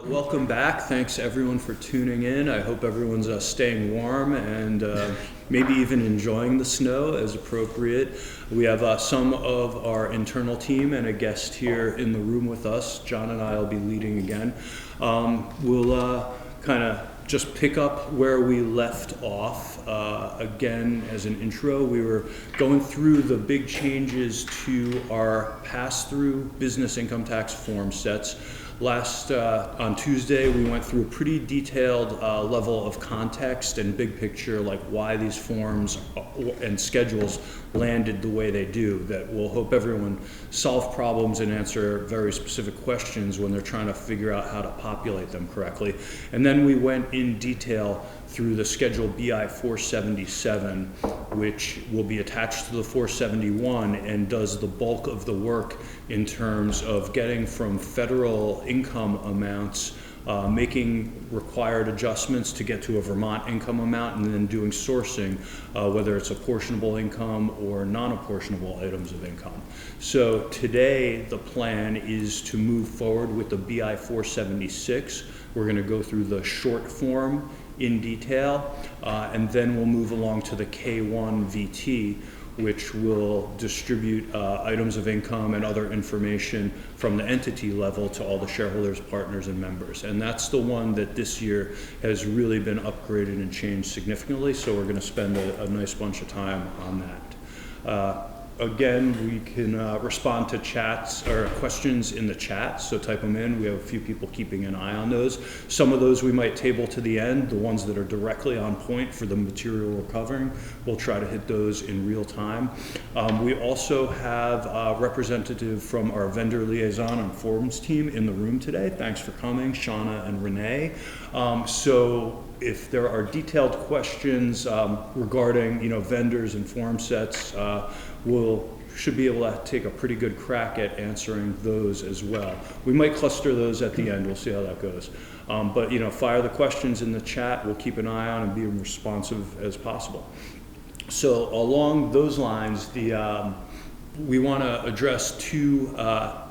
Welcome back. Thanks everyone for tuning in. I hope everyone's staying warm and maybe even enjoying the snow as appropriate. We have some of our internal team and a guest here in the room with us. John and I will be leading again. We'll kind of just pick up where we left off. Again, as an intro, we were going through the big changes to our pass-through business income tax form sets. On Tuesday, we went through a pretty detailed level of context and big picture, like why these forms and schedules landed the way they do, that will help everyone solve problems and answer very specific questions when they're trying to figure out how to populate them correctly. And then we went in detail through the Schedule BI 477, which will be attached to the 471 and does the bulk of the work in terms of getting from federal income amounts, making required adjustments to get to a Vermont income amount, and then doing sourcing, whether it's apportionable income or non-apportionable items of income. So today the plan is to move forward with the BI 476. We're going to go through the short form in detail, and then we'll move along to the K1 VT, which will distribute items of income and other information from the entity level to all the shareholders, partners, and members. And that's the one that this year has really been upgraded and changed significantly, so we're going to spend a nice bunch of time on that. Again, we can respond to chats or questions in the chat, so type them in. We have a few people keeping an eye on those. Some of those we might table to the end. The ones that are directly on point for the material we're covering, we'll try to hit those in real time. We also have a representative from our vendor liaison and forums team in the room today. Thanks for coming, Shauna and Renee. So if there are detailed questions regarding vendors and form sets, should be able to take a pretty good crack at answering those as well. We might cluster those at the end. We'll see how that goes. But fire the questions in the chat. We'll keep an eye on and be responsive as possible. So along those lines, we want to address two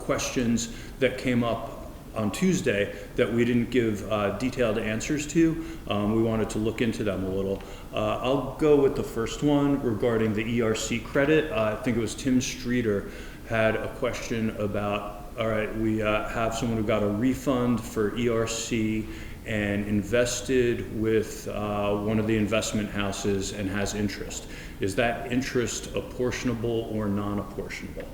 questions that came up on Tuesday that we didn't give detailed answers to. We wanted to look into them a little. I'll go with the first one regarding the ERC credit. I think it was Tim Streeter had a question about, all right, we have someone who got a refund for ERC and invested with one of the investment houses and has interest. Is that interest apportionable or non-apportionable?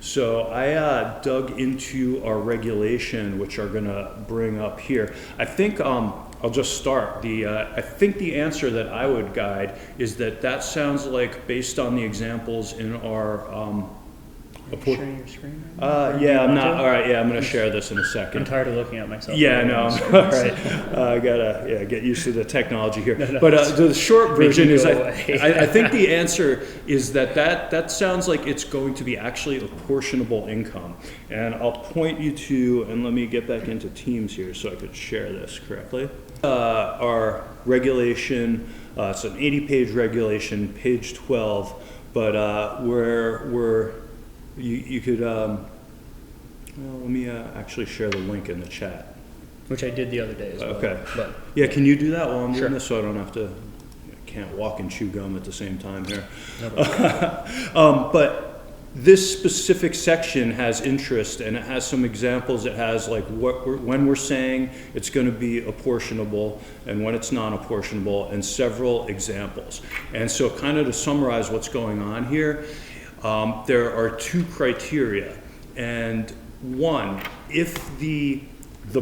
So I dug into our regulation, which are going to bring up here. I think I'll just start. I think the answer that I would guide is that sounds like, based on the examples in our Are you sharing your screen right now? yeah, I'm not. All right, yeah, I'm going to share this in a second. I'm tired of looking at myself. Yeah, no, all right. I gotta get used to the technology here. But the short version is, I think the answer is that sounds like it's going to be actually apportionable income. And I'll point you to, and let me get back into Teams here so I could share this correctly. Our regulation, it's an 80-page regulation, page 12, but you could, well, let me actually share the link in the chat. Which I did the other day as well. Okay. But yeah, can you do that while I'm doing this so I don't have to, can't walk and chew gum at the same time here. But this specific section has interest, and it has some examples. It has like when we're saying it's going to be apportionable and when it's non-apportionable, and several examples. And so kind of to summarize what's going on here, there are two criteria. And one, if the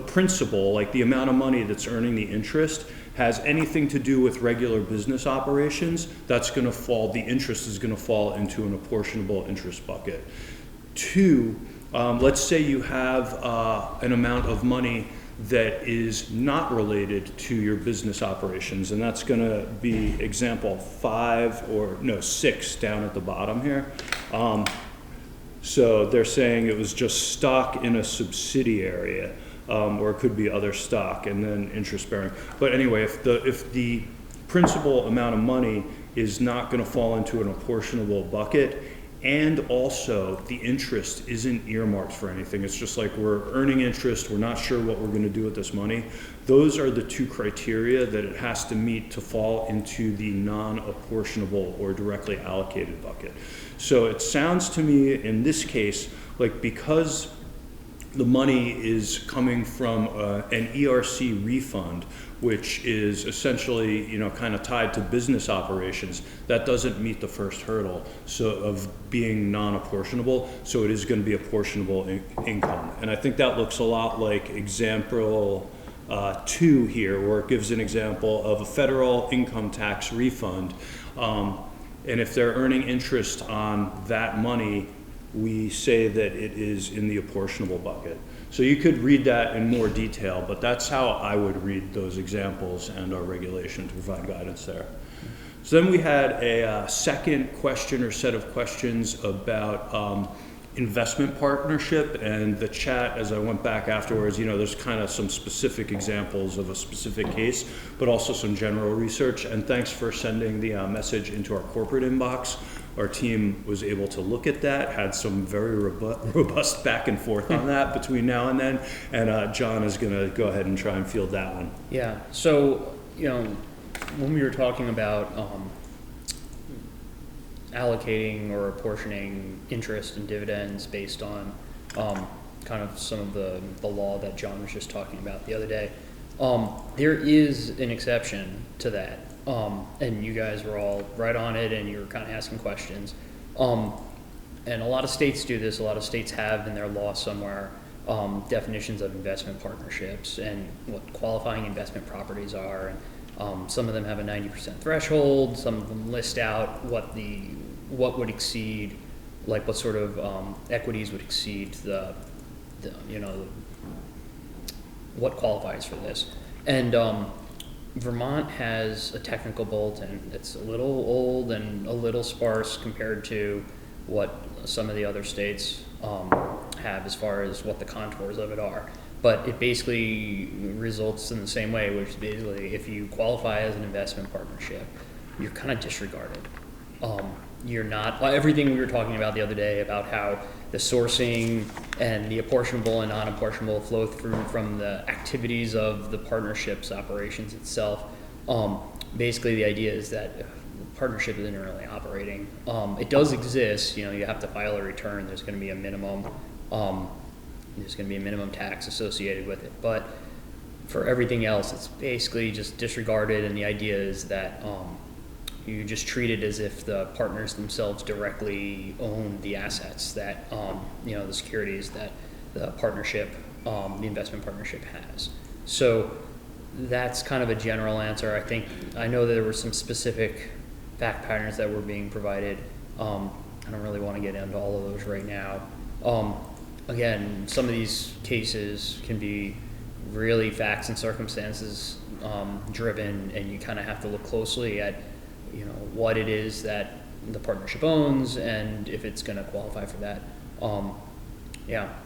principal, like the amount of money that's earning the interest, has anything to do with regular business operations, that's going to fall, the interest is going to fall into an apportionable interest bucket. Two, let's say you have an amount of money that is not related to your business operations, and that's going to be example 6 down at the bottom here. So they're saying it was just stock in a subsidiary, or it could be other stock and then interest bearing. But anyway, if the principal amount of money is not going to fall into an apportionable bucket, and also the interest isn't earmarked for anything. It's just like we're earning interest, we're not sure what we're gonna do with this money. Those are the two criteria that it has to meet to fall into the non-apportionable or directly allocated bucket. So it sounds to me in this case, like because the money is coming from an ERC refund, which is essentially, kind of tied to business operations, that doesn't meet the first hurdle of being non-apportionable, so it is going to be apportionable income. And I think that looks a lot like example 2 here, where it gives an example of a federal income tax refund. And if they're earning interest on that money, we say that it is in the apportionable bucket. So you could read that in more detail, but that's how I would read those examples and our regulation to provide guidance there. So then we had a second question or set of questions about investment partnership, and the chat, as I went back afterwards, there's kind of some specific examples of a specific case, but also some general research. And thanks for sending the message into our corporate inbox. Our team was able to look at that, had some very robust back and forth on that between now and then, and John is going to go ahead and try and field that one. Yeah, so, when we were talking about allocating or apportioning interest and dividends based on kind of some of the law that John was just talking about the other day, there is an exception to that. And you guys were all right on it, and you were kind of asking questions. And a lot of states do this. A lot of states have in their law somewhere definitions of investment partnerships and what qualifying investment properties are. And some of them have a 90% threshold. Some of them list out what would exceed, like what sort of equities would exceed what qualifies for this. And Vermont has a technical bulletin that's a little old and a little sparse compared to what some of the other states have as far as what the contours of it are. But it basically results in the same way, which is basically if you qualify as an investment partnership, you're kind of disregarded. You're not, everything we were talking about the other day about how the sourcing and the apportionable and non-apportionable flow through from the activities of the partnership's operations itself. Basically the idea is that the partnership isn't really operating. It does exist, you have to file a return, there's going to be a minimum tax associated with it, but for everything else it's basically just disregarded, and the idea is that you just treat it as if the partners themselves directly own the assets that, the securities that the partnership, the investment partnership has. So that's kind of a general answer. I know that there were some specific fact patterns that were being provided. I don't really want to get into all of those right now. Again, some of these cases can be really facts and circumstances driven, and you kind of have to look closely at what it is that the partnership owns and if it's going to qualify for that.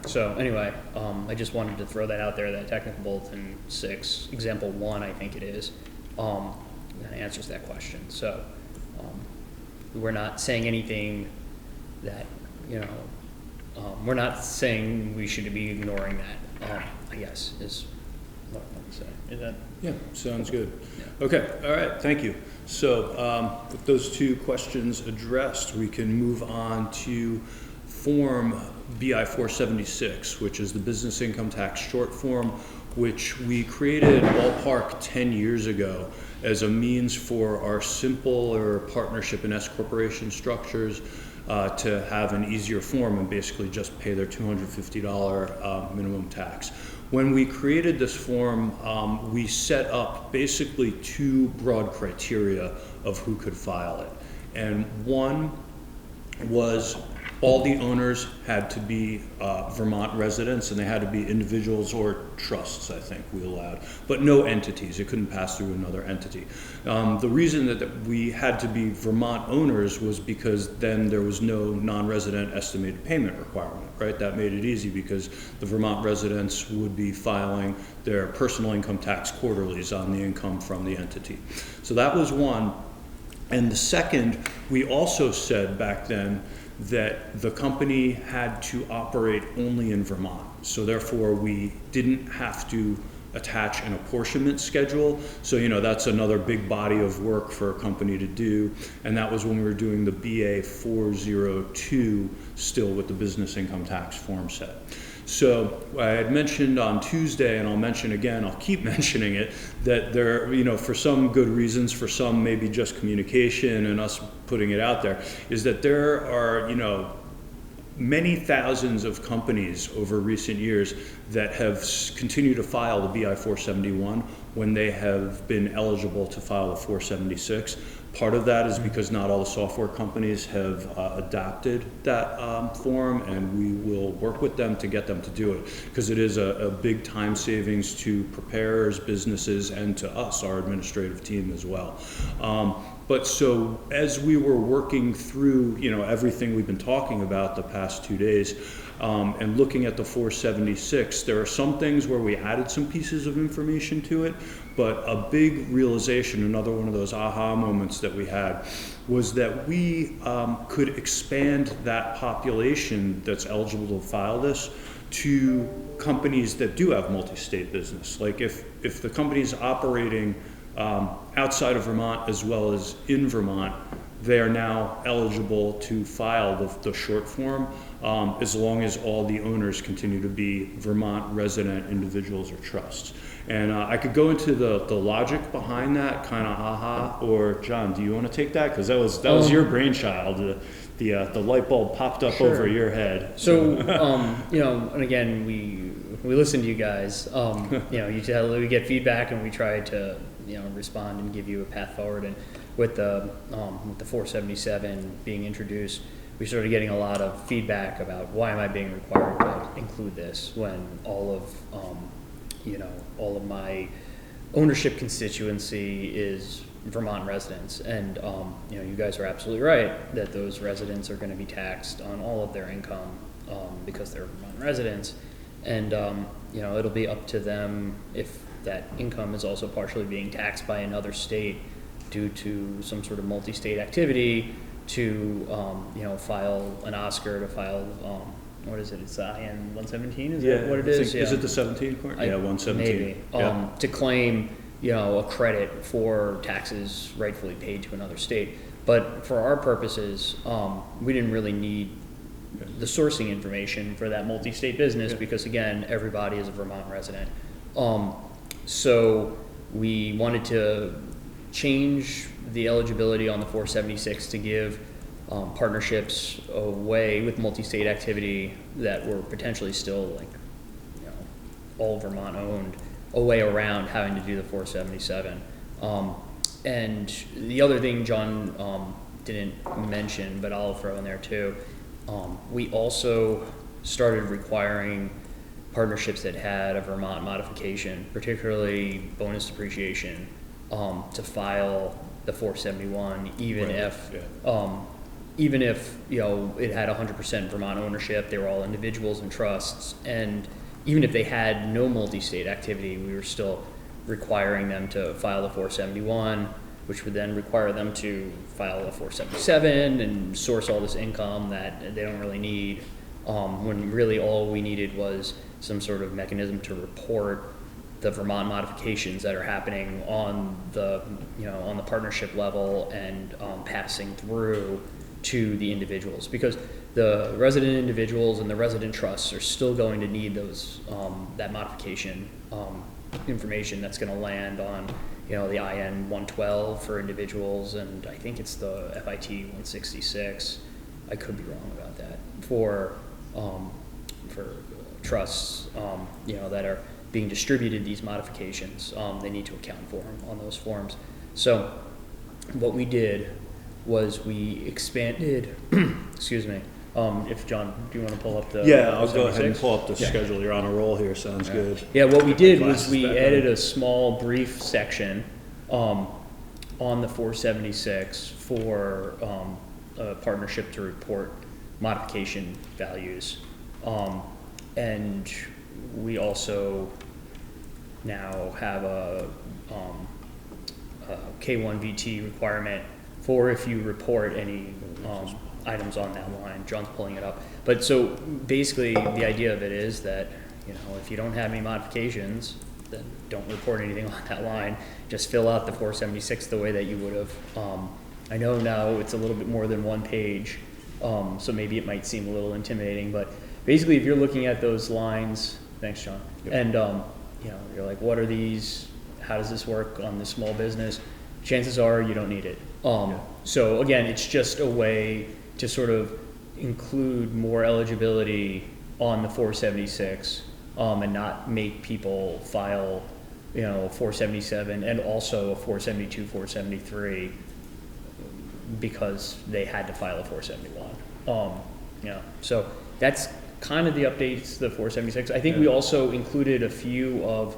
So anyway, I just wanted to throw that out there, that technical bulletin 6, example 1, I think it is, that answers that question. So we're not saying anything that, we're not saying we should be ignoring that, I guess is what I want to say. Is that? Yeah, sounds good. Yeah. Okay, all right, thank you. So with those two questions addressed, we can move on to Form BI 476, which is the business income tax short form, which we created ballpark 10 years ago as a means for our simpler partnership and S corporation structures to have an easier form and basically just pay their $250 minimum tax. When we created this form, we set up basically 2 broad criteria of who could file it. And one was all the owners had to be Vermont residents, and they had to be individuals or trusts, I think we allowed, but no entities. It couldn't pass through another entity. The reason that we had to be Vermont owners was because then there was no non-resident estimated payment requirement, right? That made it easy because the Vermont residents would be filing their personal income tax quarterlies on the income from the entity. So that was one. And the second, we also said back then that the company had to operate only in Vermont. So therefore, we didn't have to attach an apportionment schedule. So, that's another big body of work for a company to do. And that was when we were doing the BA 402 still with the business income tax form set. So I had mentioned on Tuesday, and I'll mention again, I'll keep mentioning it, that there, for some good reasons, for some maybe just communication and us putting it out there, is that there are, many thousands of companies over recent years that have continued to file the BI 471 when they have been eligible to file the 476. Part of that is because not all the software companies have adopted that form, and we will work with them to get them to do it, because it is a big time savings to preparers, businesses, and to us, our administrative team as well. But so as we were working through, everything we've been talking about the past 2 days, and looking at the 476, there are some things where we added some pieces of information to it, but a big realization, another one of those aha moments that we had, was that we could expand that population that's eligible to file this to companies that do have multi-state business. Like if the company's operating outside of Vermont as well as in Vermont, they are now eligible to file the short form, as long as all the owners continue to be Vermont resident individuals or trusts. And I could go into the logic behind that kind of aha, or John, do you want to take that? Because that was your brainchild. The light bulb popped up over your head. So, and again, we listen to you guys. We get feedback and we try to respond and give you a path forward. And with the 477 being introduced, we started getting a lot of feedback about why am I being required to include this when all of my ownership constituency is Vermont residents. And you guys are absolutely right that those residents are going to be taxed on all of their income because they're Vermont residents. And it'll be up to them if that income is also partially being taxed by another state due to some sort of multi-state activity to file an Oscar, to file what is it? It's IN 117. Is that what it is? Is it the 17 court? Yeah, 117. Maybe to claim a credit for taxes rightfully paid to another state. But for our purposes, we didn't really need the sourcing information for that multi-state business because again, everybody is a Vermont resident. So we wanted to change the eligibility on the 476 to give partnerships away with multi-state activity that were potentially still all Vermont owned, a way around having to do the 477. And the other thing John didn't mention, but I'll throw in there too, we also started requiring partnerships that had a Vermont modification, particularly bonus depreciation, to file the 471, even if it had 100% Vermont ownership, they were all individuals and trusts, and even if they had no multi-state activity, we were still requiring them to file the 471, which would then require them to file a 477 and source all this income that they don't really need, when really all we needed was some sort of mechanism to report the Vermont modifications that are happening on the partnership level and passing through to the individuals, because the resident individuals and the resident trusts are still going to need those that modification information that's going to land on the IN 112 for individuals, and I think it's the FIT 166. I could be wrong about that for trusts that are being distributed these modifications. They need to account for them on those forms. So what we did was we expanded excuse me, if John, do you want to pull up the I'll go ahead and pull up the schedule. You're on a roll here. Sounds good. Yeah, what we did was we added a small brief section on the 476 for a partnership to report modification values, and we also now have a K1 VT requirement for if you report any items on that line. John's pulling it up. But so basically the idea of it is that, if you don't have any modifications, then don't report anything on that line. Just fill out the 476 the way that you would have. I know now it's a little bit more than one page, so maybe it might seem a little intimidating, but basically if you're looking at those lines, thanks John, Yep. and you're like, what are these? How does this work on this small business? Chances are you don't need it. So again, it's just a way to sort of include more eligibility on the 476 and not make people file, 477 and also a 472, 473 because they had to file a 471. So that's kind of the updates to the 476. I think we also included a few of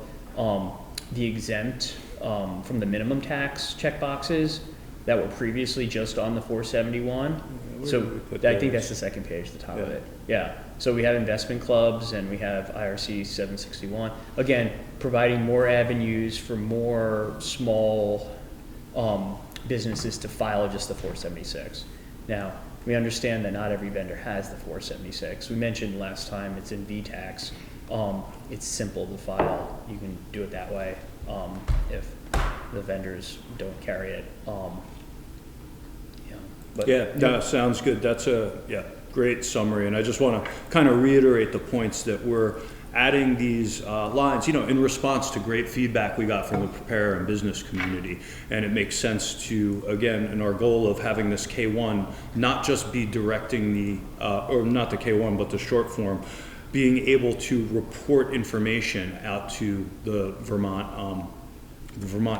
the exempt from the minimum tax checkboxes that were previously just on the 471. So I think that's the second page, the top of it. Yeah. So we have investment clubs and we have IRC 761. Again, providing more avenues for more small businesses to file just the 476. Now, we understand that not every vendor has the 476. We mentioned last time it's in VTax. It's simple to file. You can do it that way if the vendors don't carry it. That sounds good. That's a great summary. And I just want to kind of reiterate the points that we're adding these lines, in response to great feedback we got from the preparer and business community. And it makes sense to, again, in our goal of having this K1 not just be directing or not the K1, but the short form, being able to report information out to the Vermont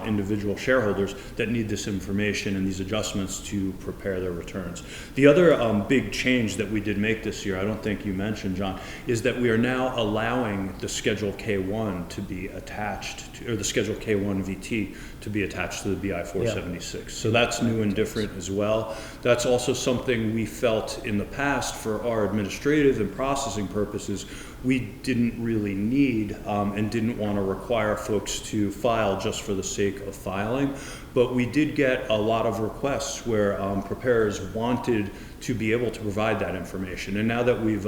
individual shareholders that need this information and these adjustments to prepare their returns. The other big change that we did make this year, I don't think you mentioned, John, is that we are now allowing the Schedule K1 to be attached to, or the Schedule K1 VT to be attached to the BI 476. So that's new and different as well. That's also something we felt in the past for our administrative and processing purposes we didn't really need and didn't want to require folks to file just for the sake of filing. But we did get a lot of requests where preparers wanted to be able to provide that information. And now that we've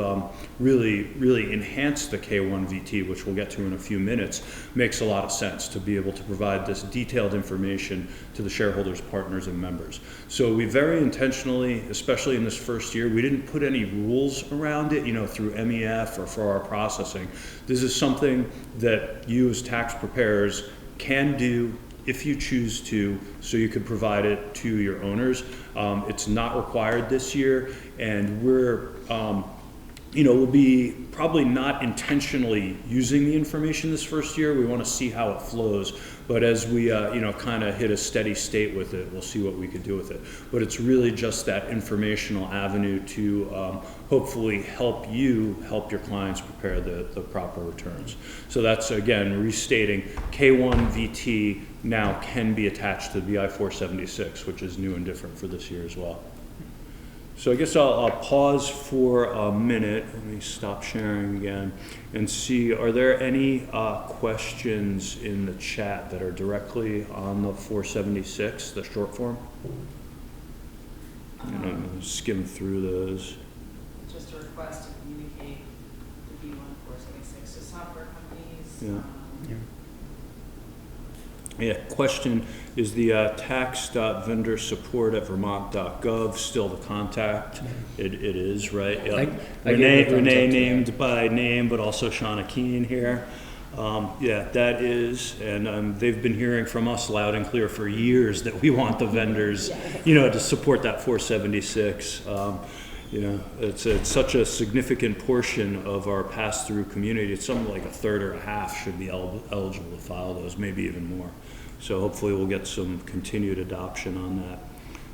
really enhanced the K1 VT, which we'll get to in a few minutes, makes a lot of sense to be able to provide this detailed information to the shareholders, partners, and members. So we very intentionally, especially in this first year, we didn't put any rules around it, through MEF or for our processing. This is something that you as tax preparers can do if you choose to, so you could provide it to your owners. It's not required this year, and we're, we'll be probably not intentionally using the information this first year. We want to see how it flows, but as we, kind of hit a steady state with it, we'll see what we could do with it. But it's really just that informational avenue to hopefully help your clients prepare the proper returns. So that's, again, restating K1 VT now can be attached to the BI 476, which is new and different for this year as well. So I guess I'll pause for a minute. Let me stop sharing again and see, are there any questions in the chat that are directly on the 476, the short form? I'm going to skim through those. Just a request to communicate the B1 476 to software companies. Yeah, question, is the tax.vendorsupport@vermont.gov still the contact? It is, right? Renee named by name, but also Shauna Keen here. That is, and they've been hearing from us loud and clear for years that we want the vendors, to support that 476. It's such a significant portion of our pass-through community. It's something like a third or a half should be eligible to file those, maybe even more. So hopefully we'll get some continued adoption on that.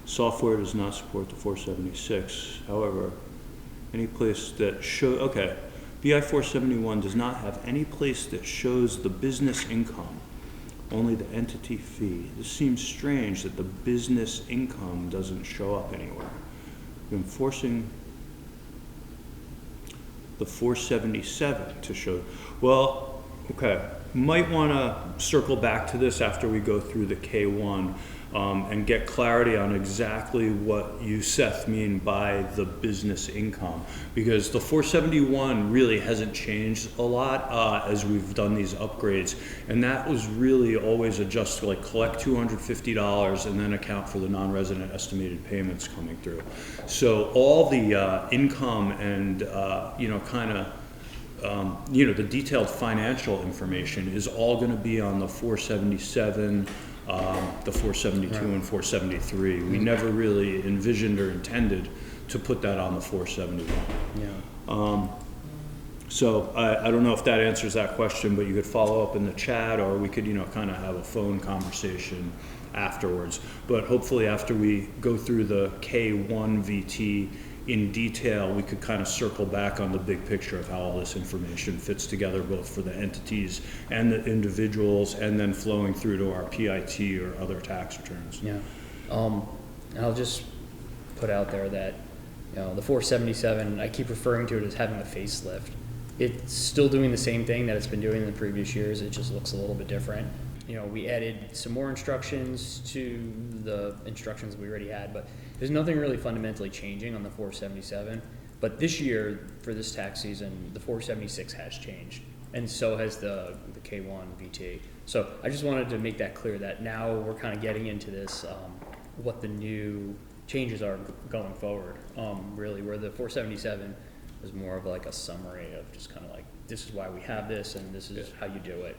Software does not support the 476. However, any place that BI 471 does not have any place that shows the business income, only the entity fee. This seems strange that the business income doesn't show up anywhere. Enforcing the 477 to show, might want to circle back to this after we go through the K1 and get clarity on exactly what you, Seth, mean by the business income, because the 471 really hasn't changed a lot as we've done these upgrades, and that was really always adjusted, like collect $250 and then account for the non-resident estimated payments coming through. So all the income and the detailed financial information is all going to be on the 477, the 472 and 473. We never really envisioned or intended to put that on the 471. Yeah. So I don't know if that answers that question, but you could follow up in the chat, or we could, kind of have a phone conversation afterwards. But hopefully after we go through the K1 VT in detail, we could kind of circle back on the big picture of how all this information fits together, both for the entities and the individuals, and then flowing through to our PIT or other tax returns. Yeah. I'll just put out there that, the 477, I keep referring to it as having a facelift. It's still doing the same thing that it's been doing in the previous years. It just looks a little bit different. We added some more instructions to the instructions we already had, but there's nothing really fundamentally changing on the 477. But this year, for this tax season, the 476 has changed, and so has the K1 VT. So I just wanted to make that clear that now we're kind of getting into this, what the new changes are going forward. Really, where the 477 was more of like a summary of just kind of like, this is why we have this, and this is how you do it.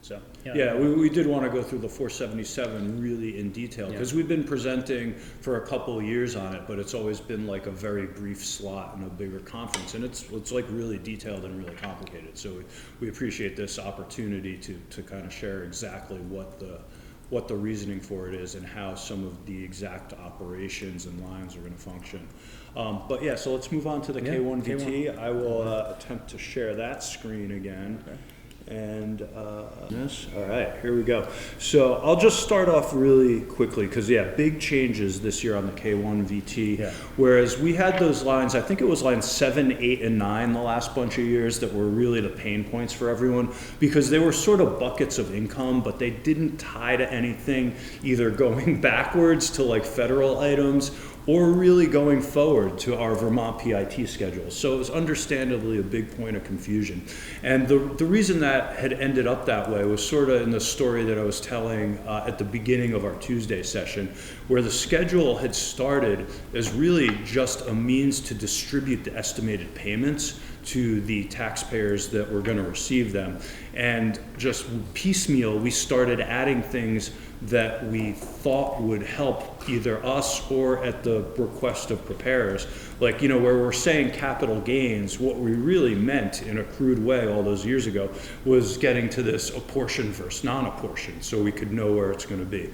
So, yeah, we did want to go through the 477 really in detail, because we've been presenting for a couple of years on it, but it's always been like a very brief slot in a bigger conference, and it's like really detailed and really complicated. So we appreciate this opportunity to kind of share exactly what the reasoning for it is and how some of the exact operations and lines are going to function. But yeah, so let's move on to the K1 VT. I will attempt to share that screen again. Okay. And all right, here we go. So I'll just start off really quickly, because big changes this year on the K1 VT. Yeah. Whereas we had those lines, I think it was lines 7, 8, and 9 the last bunch of years that were really the pain points for everyone, because they were sort of buckets of income, but they didn't tie to anything, either going backwards to like federal items or really going forward to our Vermont PIT schedule. So it was understandably a big point of confusion. And the reason that had ended up that way was sort of in the story that I was telling at the beginning of our Tuesday session, where the schedule had started as really just a means to distribute the estimated payments to the taxpayers that were going to receive them. And just piecemeal, we started adding things that we thought would help either us or at the request of preparers. Like, where we're saying capital gains, what we really meant in a crude way all those years ago was getting to this apportion versus non-apportion, so we could know where it's going to be.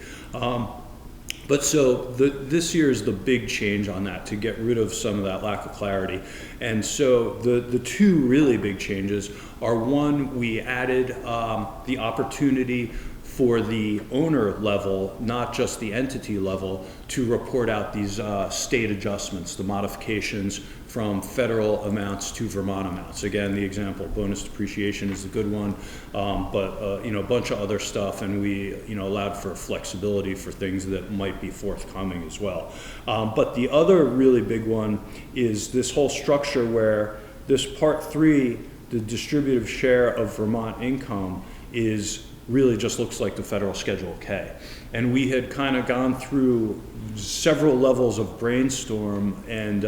But so this year is the big change on that, to get rid of some of that lack of clarity. And so the two really big changes are, one, we added the opportunity for the owner level, not just the entity level, to report out these state adjustments, the modifications from federal amounts to Vermont amounts. Again, the example, bonus depreciation is a good one, but a bunch of other stuff, and we allowed for flexibility for things that might be forthcoming as well. But the other really big one is this whole structure where this Part 3, the distributive share of Vermont income, is really just looks like the federal Schedule K. And we had kind of gone through several levels of brainstorm and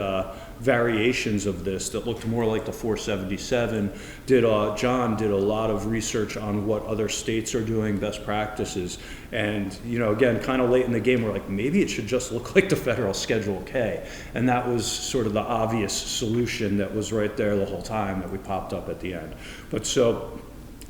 variations of this that looked more like the 477. John did a lot of research on what other states are doing, best practices. And, again, kind of late in the game, we're like, maybe it should just look like the federal Schedule K. And that was sort of the obvious solution that was right there the whole time that we popped up at the end. But so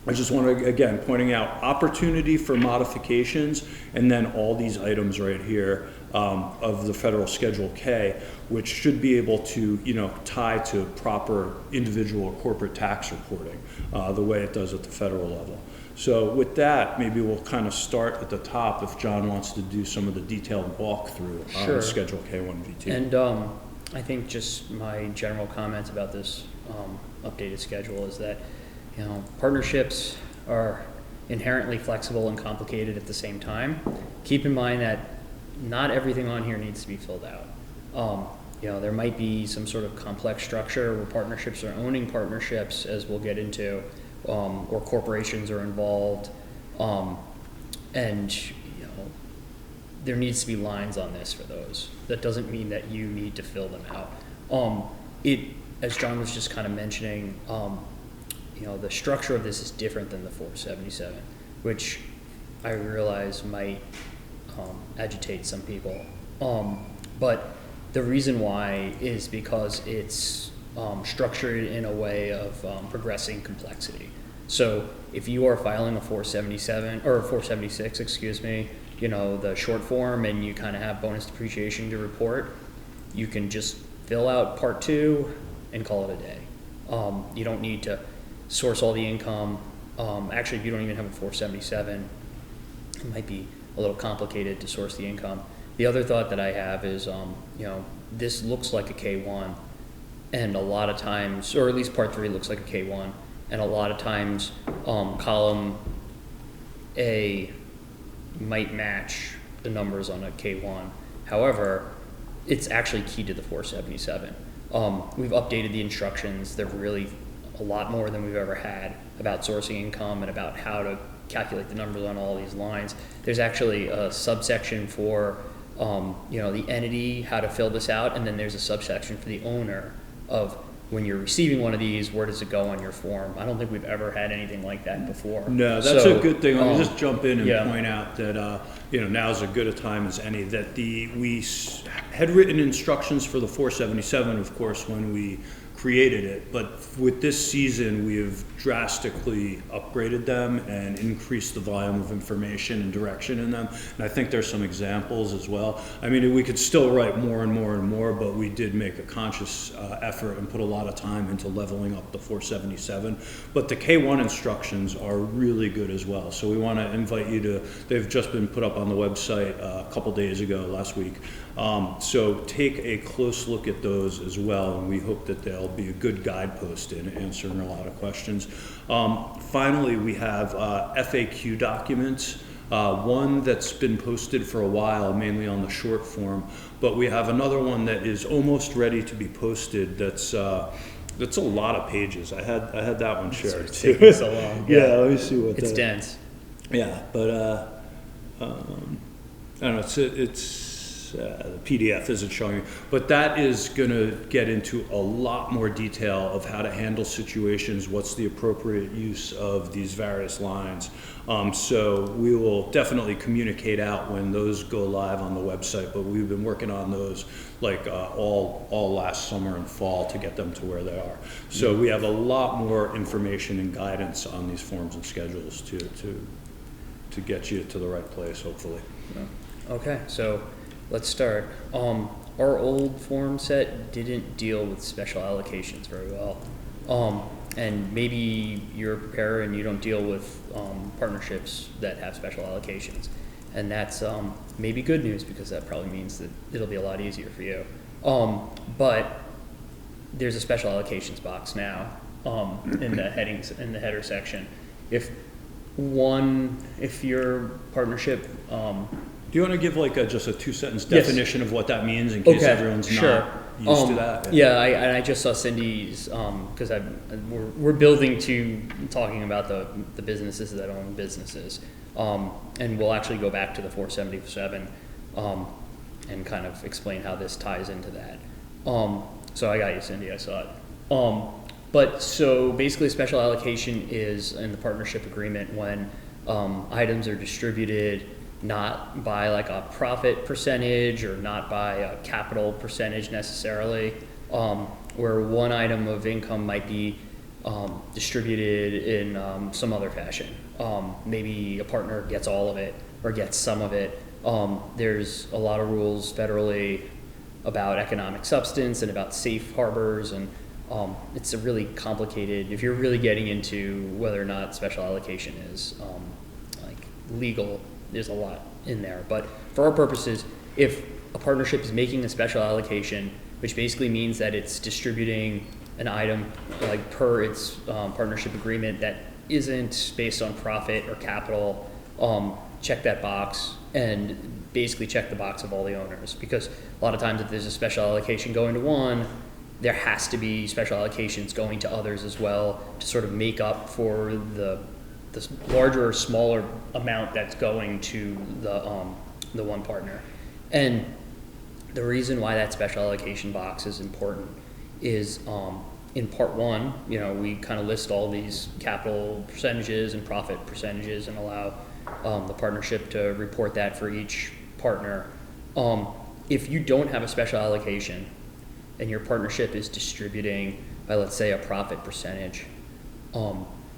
I just want to, again, pointing out opportunity for modifications, and then all these items right here of the federal Schedule K, which should be able to, tie to proper individual or corporate tax reporting the way it does at the federal level. So with that, maybe we'll kind of start at the top if John wants to do some of the detailed walkthrough on Schedule K1 VT. And I think just my general comments about this updated schedule is that, partnerships are inherently flexible and complicated at the same time. Keep in mind that not everything on here needs to be filled out. There might be some sort of complex structure where partnerships are owning partnerships, as we'll get into, or corporations are involved, and there needs to be lines on this for those. That doesn't mean that you need to fill them out. As John was just kind of mentioning, the structure of this is different than the 477, which I realize might agitate some people. But the reason why is because it's structured in a way of progressing complexity. So if you are filing a 477 or 476, excuse me, the short form, and you kind of have bonus depreciation to report, you can just fill out part 2 and call it a day. You don't need to source all the income. Actually, if you don't even have a 477, it might be a little complicated to source the income. The other thought that I have is, this looks like a K1, and a lot of times, or at least part 3 looks like a K1, and a lot of times column A might match the numbers on a K1. However, it's actually key to the 477. We've updated the instructions. They're really a lot more than we've ever had about sourcing income and about how to calculate the numbers on all these lines. There's actually a subsection for the entity, how to fill this out, and then there's a subsection for the owner of when you're receiving one of these, where does it go on your form? I don't think we've ever had anything like that before. No, that's a good thing. Let me just jump in and point out that now's as good a time as any. That we had written instructions for the 477, of course, when we created it, but with this season we have drastically upgraded them and increased the volume of information and direction in them, and I think there's some examples as well. I mean, we could still write more and more and more, but we did make a conscious effort and put a lot of time into leveling up the 477. But the K1 instructions are really good as well, so we want to invite you to, they've just been put up on the website a couple days ago, last week. So take a close look at those as well, and we hope that they'll be a good guidepost in answering a lot of questions. Finally, we have FAQ documents. One that's been posted for a while, mainly on the short form, but we have another one that is almost ready to be posted. That's a lot of pages. I had that one shared too. Taking so long. Yeah, let me see what it's dense. Yeah, but I don't know. It's the PDF isn't showing you, but that is going to get into a lot more detail of how to handle situations, what's the appropriate use of these various lines. So we will definitely communicate out when those go live on the website, but we've been working on those like all last summer and fall to get them to where they are. So we have a lot more information and guidance on these forms and schedules to get you to the right place, hopefully. Okay, so let's start. Our old form set didn't deal with special allocations very well. And maybe you're a preparer and you don't deal with partnerships that have special allocations. And that's maybe good news, because that probably means that it'll be a lot easier for you. But there's a special allocations box now in the headings, in the header section. If your partnership, do you want to give like just a 2-sentence definition of what that means in case everyone's not used to that? Yeah, I just saw Cindy's, because we're building to talking about the businesses that own businesses, and we'll actually go back to the 477 and kind of explain how this ties into that. So I got you, Cindy, I saw it. But so basically, special allocation is in the partnership agreement when items are distributed not by like a profit percentage or not by a capital percentage necessarily, where one item of income might be distributed in some other fashion. Maybe a partner gets all of it or gets some of it. There's a lot of rules federally about economic substance and about safe harbors, and it's a really complicated, if you're really getting into whether or not special allocation is like legal, there's a lot in there. But for our purposes, if a partnership is making a special allocation, which basically means that it's distributing an item like per its partnership agreement that isn't based on profit or capital, check that box and basically check the box of all the owners. Because a lot of times if there's a special allocation going to one, there has to be special allocations going to others as well to sort of make up for the larger or smaller amount that's going to the one partner. And the reason why that special allocation box is important is in part one, we kind of list all these capital percentages and profit percentages and allow the partnership to report that for each partner. If you don't have a special allocation and your partnership is distributing by, let's say, a profit percentage,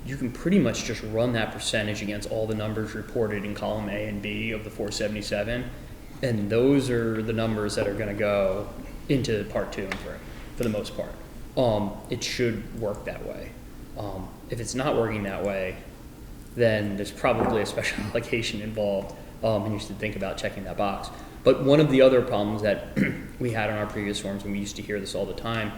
you can pretty much just run that percentage against all the numbers reported in column A and B of the 477, and those are the numbers that are going to go into part 2 and 3 for the most part. It should work that way. If it's not working that way, then there's probably a special allocation involved, and you should think about checking that box. But one of the other problems that we had on our previous forms, and we used to hear this all the time,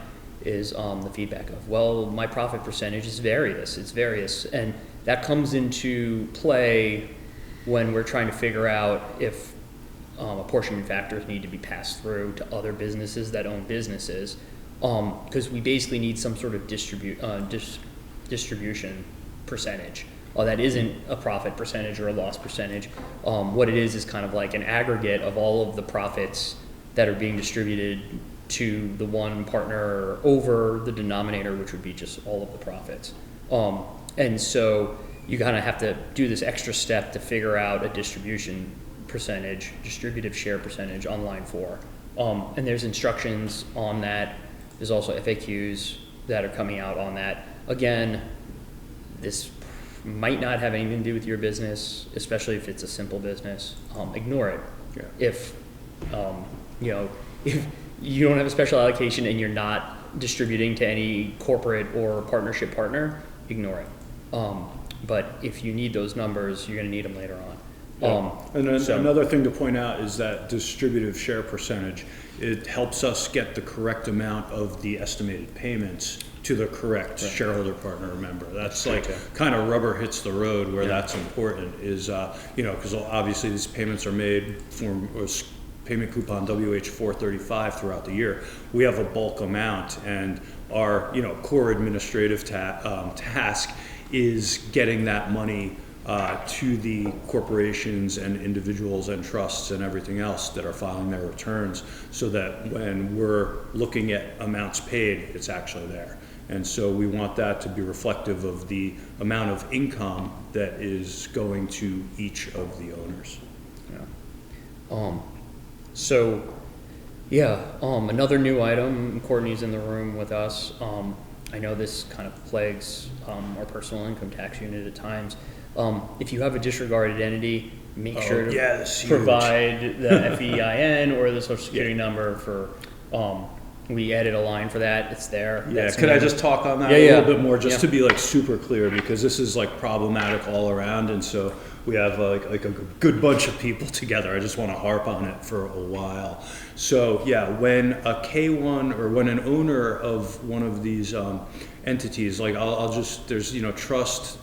is the feedback of, well, my profit percentage is various, it's various. And that comes into play when we're trying to figure out if apportionment factors need to be passed through to other businesses that own businesses, because we basically need some sort of distribution percentage. That isn't a profit percentage or a loss percentage. What it is kind of like an aggregate of all of the profits that are being distributed to the one partner over the denominator, which would be just all of the profits. And so you kind of have to do this extra step to figure out a distribution percentage, distributive share percentage on line 4. And there's instructions on that. There's also FAQs that are coming out on that. Again, this might not have anything to do with your business, especially if it's a simple business. Ignore it. Yeah. If you don't have a special allocation and you're not distributing to any corporate or partnership partner, ignore it. But if you need those numbers, you're going to need them later on. And then another thing to point out is that distributive share percentage, it helps us get the correct amount of the estimated payments to the correct shareholder partner or member. That's like kind of rubber hits the road where that's important is, because obviously these payments are made from payment coupon WH435 throughout the year. We have a bulk amount, and our core administrative task is getting that money to the corporations and individuals and trusts and everything else that are filing their returns, so that when we're looking at amounts paid, it's actually there. And so we want that to be reflective of the amount of income that is going to each of the owners. Another new item, Courtney's in the room with us. I know this kind of plagues our personal income tax unit at times. If you have a disregarded entity, make sure to provide the FEIN or the Social Security number for, we added a line for that, it's there. Yeah, could I just talk on that a little bit more, just to be like super clear, because this is like problematic all around, and so we have like a good bunch of people together. I just want to harp on it for a while. So when a K1 or when an owner of one of these entities, like there's trust,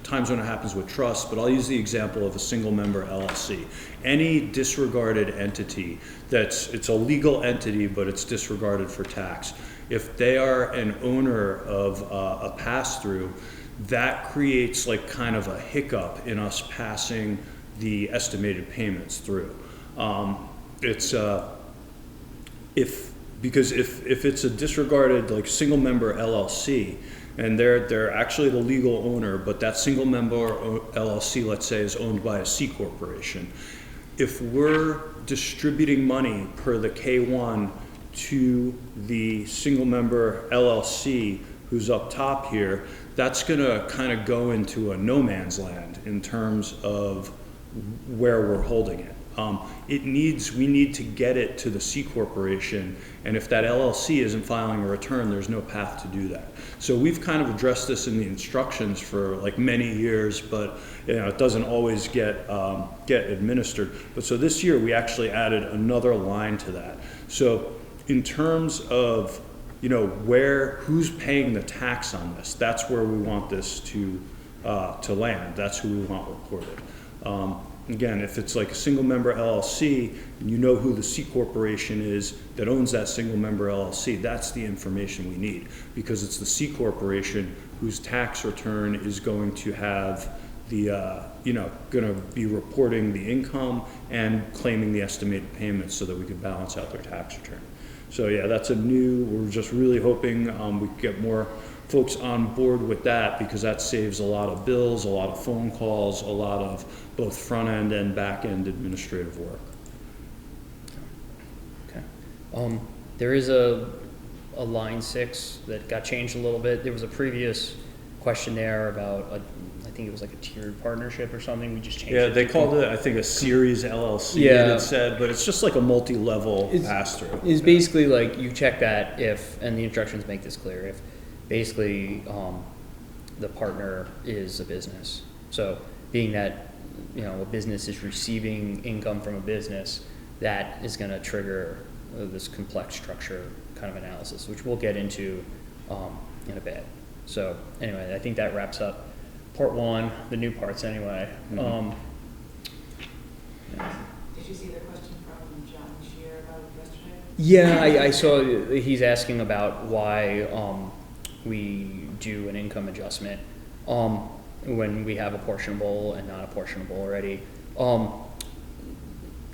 times when it happens with trust, but I'll use the example of a single member LLC. Any disregarded entity it's a legal entity, but it's disregarded for tax. If they are an owner of a pass-through, that creates like kind of a hiccup in us passing the estimated payments through. Because if it's a disregarded like single member LLC, and they're actually the legal owner, but that single member LLC, let's say, is owned by a C corporation. If we're distributing money per the K1 to the single member LLC who's up top here, that's gonna kind of go into a no man's land in terms of where we're holding it. We need to get it to the C corporation, and if that LLC isn't filing a return, there's no path to do that. So we've kind of addressed this in the instructions for like many years, but it doesn't always get administered. But so this year we actually added another line to that. So in terms of who's paying the tax on this, that's where we want this to to land. That's who we want reported. Again, if it's like a single member LLC, and you know who the C corporation is that owns that single member LLC, that's the information we need, because it's the C corporation whose tax return is going to have the, going to be reporting the income and claiming the estimated payments so that we can balance out their tax return. So yeah, we're just really hoping we can get more folks on board with that, because that saves a lot of bills, a lot of phone calls, a lot of both front end and back end administrative work. Okay. There is a line 6 that got changed a little bit. There was a previous question there about I think it was like a tiered partnership or something. We just changed it. Yeah, they called it, I think, a series LLC. Yeah. It said, but it's just like a multi-level pass-through. It's basically like you check that if, and the instructions make this clear, if basically the partner is a business. So being that a business is receiving income from a business, that is going to trigger this complex structure kind of analysis, which we'll get into in a bit. So anyway, I think that wraps up part 1, the new parts anyway. Mm-hmm. Did you see the question from John Shear about yesterday? Yeah, I saw he's asking about why we do an income adjustment when we have apportionable and non-apportionable already.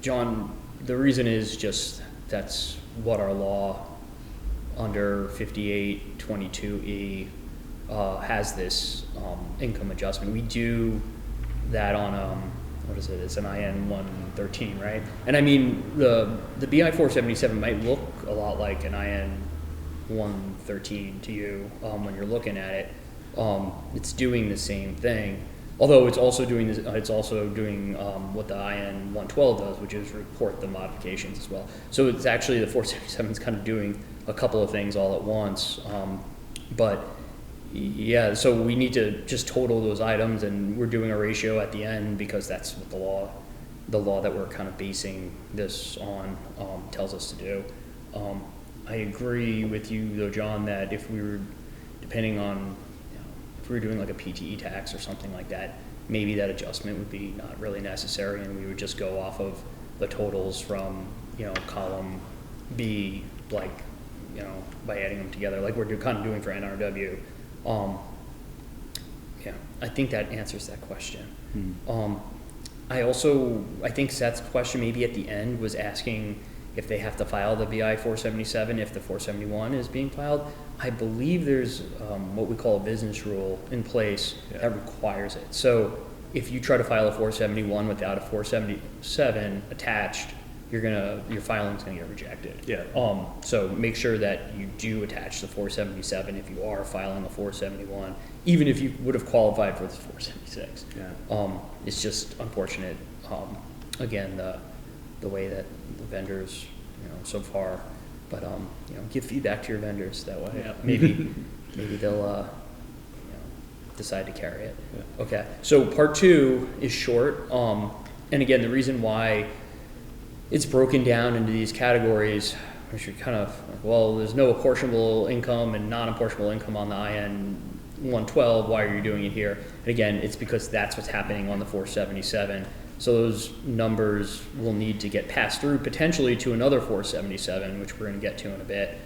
John, the reason is just that's what our law under 5822E has this income adjustment. We do that on what is it? It's an IN 113, right? And I mean the BI 477 might look a lot like an IN 113 to you when you're looking at it. It's doing the same thing, although it's also doing this. It's also doing what the IN 112 does, which is report the modifications as well. So it's actually the 477 is kind of doing a couple of things all at once. But yeah, so we need to just total those items, and we're doing a ratio at the end because that's what the law that we're kind of basing this on tells us to do. I agree with you though, John, that if we were depending on if we were doing like a PTE tax or something like that, maybe that adjustment would be not really necessary, and we would just go off of the totals from column B, like by adding them together, like we're kind of doing for NRW. Yeah, I think that answers that question. I think Seth's question maybe at the end was asking if they have to file the BI 477 if the 471 is being filed. I believe there's what we call a business rule in place that requires it. So if you try to file a 471 without a 477 attached, your filing's gonna get rejected. Yeah. So make sure that you do attach the 477 if you are filing a 471, even if you would have qualified for the 476. Yeah. It's just unfortunate. Again, the way that the vendors, so far, but give feedback to your vendors that way. Yeah. Maybe they'll decide to carry it. Yeah. Okay. So part 2 is short. And again, the reason why it's broken down into these categories, which are kind of there's no apportionable income and non-apportionable income on the IN 112. Why are you doing it here? And again, it's because that's what's happening on the 477. So those numbers will need to get passed through potentially to another 477, which we're going to get to in a bit.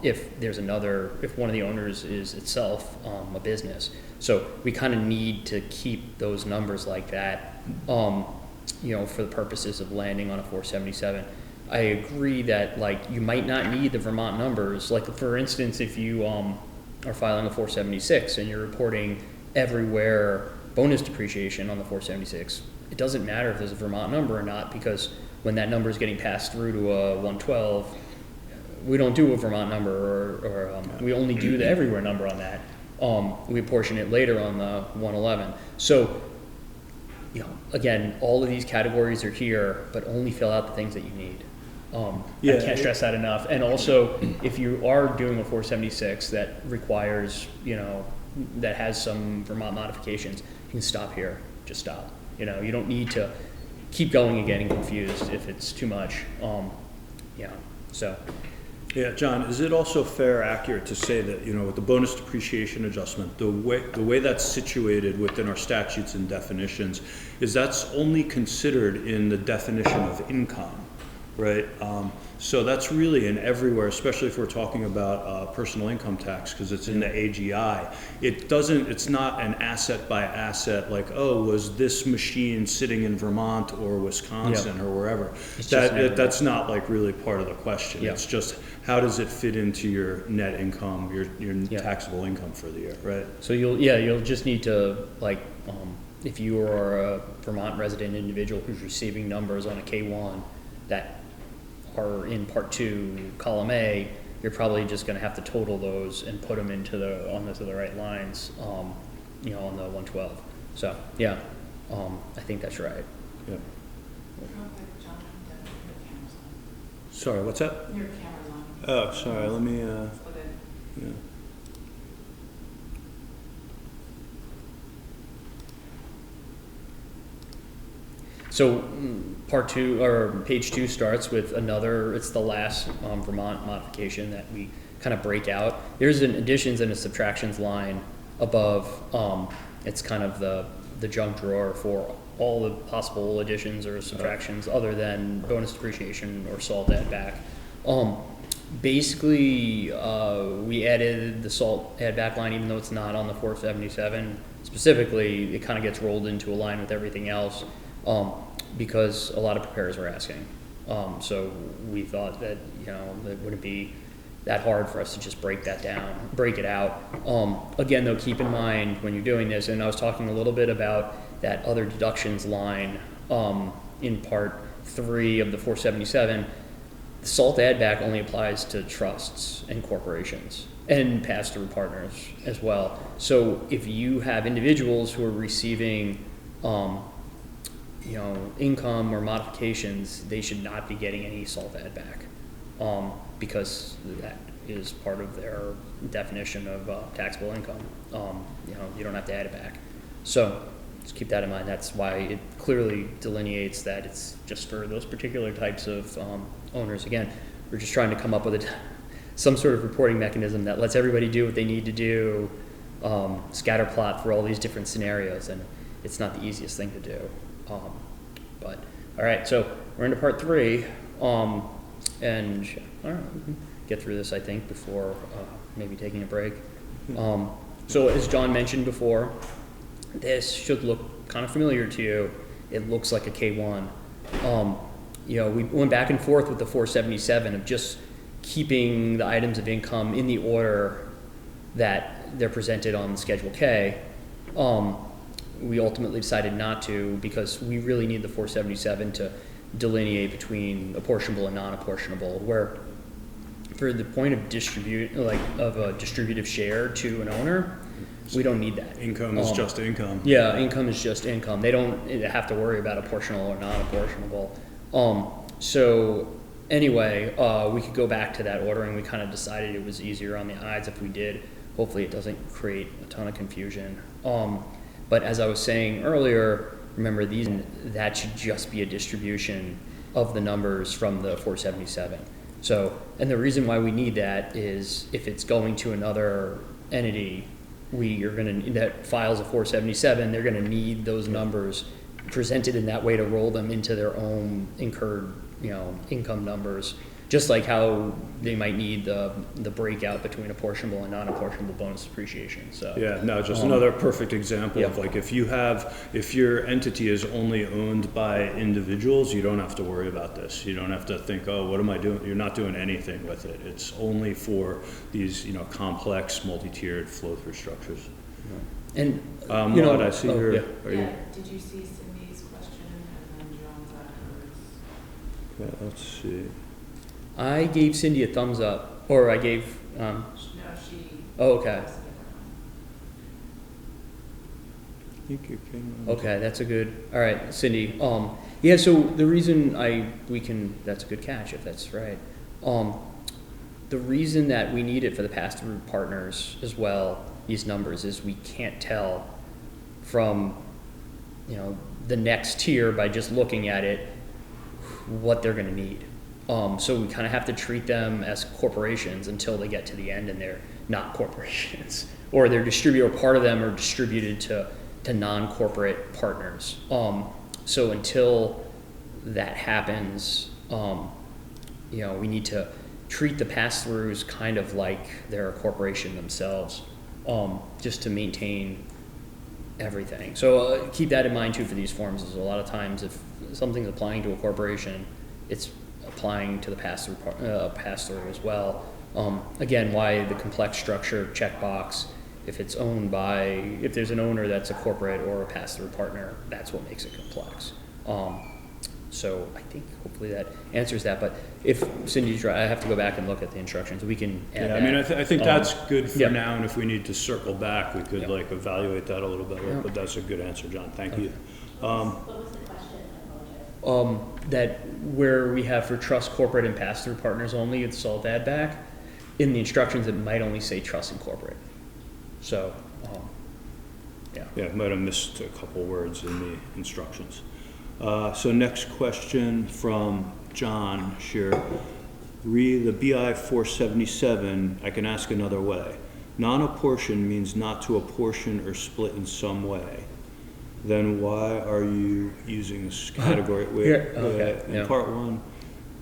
If one of the owners is itself a business. So we kind of need to keep those numbers like that. For the purposes of landing on a 477. I agree that you might not need the Vermont numbers. Like for instance, if you are filing a 476 and you're reporting everywhere bonus depreciation on the 476, it doesn't matter if there's a Vermont number or not, because when that number is getting passed through to a 112, we don't do a Vermont number or we only do the everywhere number on that. We apportion it later on the 111. So again, all of these categories are here, but only fill out the things that you need. I can't stress that enough. And also, if you are doing a 476 that requires, that has some Vermont modifications, you can stop here. Just stop. You don't need to keep going and getting confused if it's too much. So Yeah, John, is it also fair, accurate to say that, with the bonus depreciation adjustment, the way that's situated within our statutes and definitions is that's only considered in the definition of income, right? So that's really in everywhere, especially if we're talking about personal income tax, because it's in the AGI. It's not an asset by asset, like, oh, was this machine sitting in Vermont or Wisconsin or wherever. That's not like really part of the question. Yeah. It's just, how does it fit into your net income, your taxable income for the year, right? So you'll just need to, like, if you are a Vermont resident individual who's receiving numbers on a K-1 that are in Part 2, Column A, you're probably just going to have to total those and put them into the right lines, on the 112. So yeah, I think that's right. Yeah. Real quick, John, your camera's on. Sorry, what's that? Your camera's on. Oh, sorry, let me, Okay. yeah. So Part 2 or Page 2 starts with it's the last Vermont modification that we kind of break out. There's an additions and a subtractions line above. It's kind of the junk drawer for all the possible additions or subtractions other than bonus depreciation or SALT add back. Basically, we added the SALT add back line, even though it's not on the 477 specifically. It kind of gets rolled into a line with everything else. Because a lot of preparers were asking. So we thought that, it wouldn't be that hard for us to just break it out. Again, though, keep in mind when you're doing this, and I was talking a little bit about that other deductions line in Part 3 of the 477, the SALT add back only applies to trusts and corporations and pass-through partners as well. So if you have individuals who are receiving income or modifications, they should not be getting any SALT add back, because that is part of their definition of taxable income. You don't have to add it back. So just keep that in mind. That's why it clearly delineates that it's just for those particular types of owners. Again, we're just trying to come up with some sort of reporting mechanism that lets everybody do what they need to do, scatter plot for all these different scenarios, and it's not the easiest thing to do. But all right, so we're into Part 3, and all right, we can get through this, I think, before maybe taking a break. So as John mentioned before, this should look kind of familiar to you. It looks like a K1. We went back and forth with the 477 of just keeping the items of income in the order that they're presented on Schedule K. We ultimately decided not to, because we really need the 477 to delineate between apportionable and non-apportionable, where for the point of a distributive share to an owner, we don't need that. Income is just income. Yeah, income is just income. They don't have to worry about apportionable or non-apportionable. So anyway, we could go back to that ordering. We kind of decided it was easier on the eyes if we did. Hopefully it doesn't create a ton of confusion. But as I was saying earlier, remember that should just be a distribution of the numbers from the 477. So, and the reason why we need that is if it's going to another entity, that files a 477, they're gonna need those numbers presented in that way to roll them into their own incurred, income numbers. Just like how they might need the breakout between apportionable and non-apportionable bonus depreciation. So yeah, no, just another perfect example of yeah. if your entity is only owned by individuals, you don't have to worry about this. You don't have to think, oh, what am I doing? You're not doing anything with it. It's only for these, complex, multi-tiered flow-through structures. And what I see here. Yeah. Did you see Cindy's question and then John's afterwards? Yeah, let's see. I gave Cindy a thumbs up, or I gave. No, she. Oh, okay. asked a different one. Okay, that's a good. All right, Cindy. Yeah. So the reason that's a good catch if that's right. The reason that we need it for the pass-through partners as well, these numbers, is we can't tell from, the next tier by just looking at it what they're going to need. So we kind of have to treat them as corporations until they get to the end and they're not corporations, or they're distributed, or part of them are distributed to non-corporate partners. So until that happens, we need to treat the pass-throughs kind of like they're a corporation themselves, just to maintain everything. So keep that in mind too for these forms. Is a lot of times if something's applying to a corporation, it's applying to the pass-through as well. Again, why the complex structure checkbox? If there's an owner that's a corporate or a pass-through partner, that's what makes it complex. So I think hopefully that answers that. But if Cindy's right, I have to go back and look at the instructions. We can add that. I mean, I think that's good for yeah. now, and if we need to circle back, we could Yeah. like evaluate that a little bit. Yeah. But that's a good answer, John. Thank you. What was the question? I apologize. That where we have for trust, corporate, and pass-through partners only, it's all add back. In the instructions, it might only say trust and corporate. So, Yeah, might have missed a couple words in the instructions. So next question from John Shear. The BI 477, I can ask another way. Non-apportion means not to apportion or split in some way. Then why are you using this category? In part one,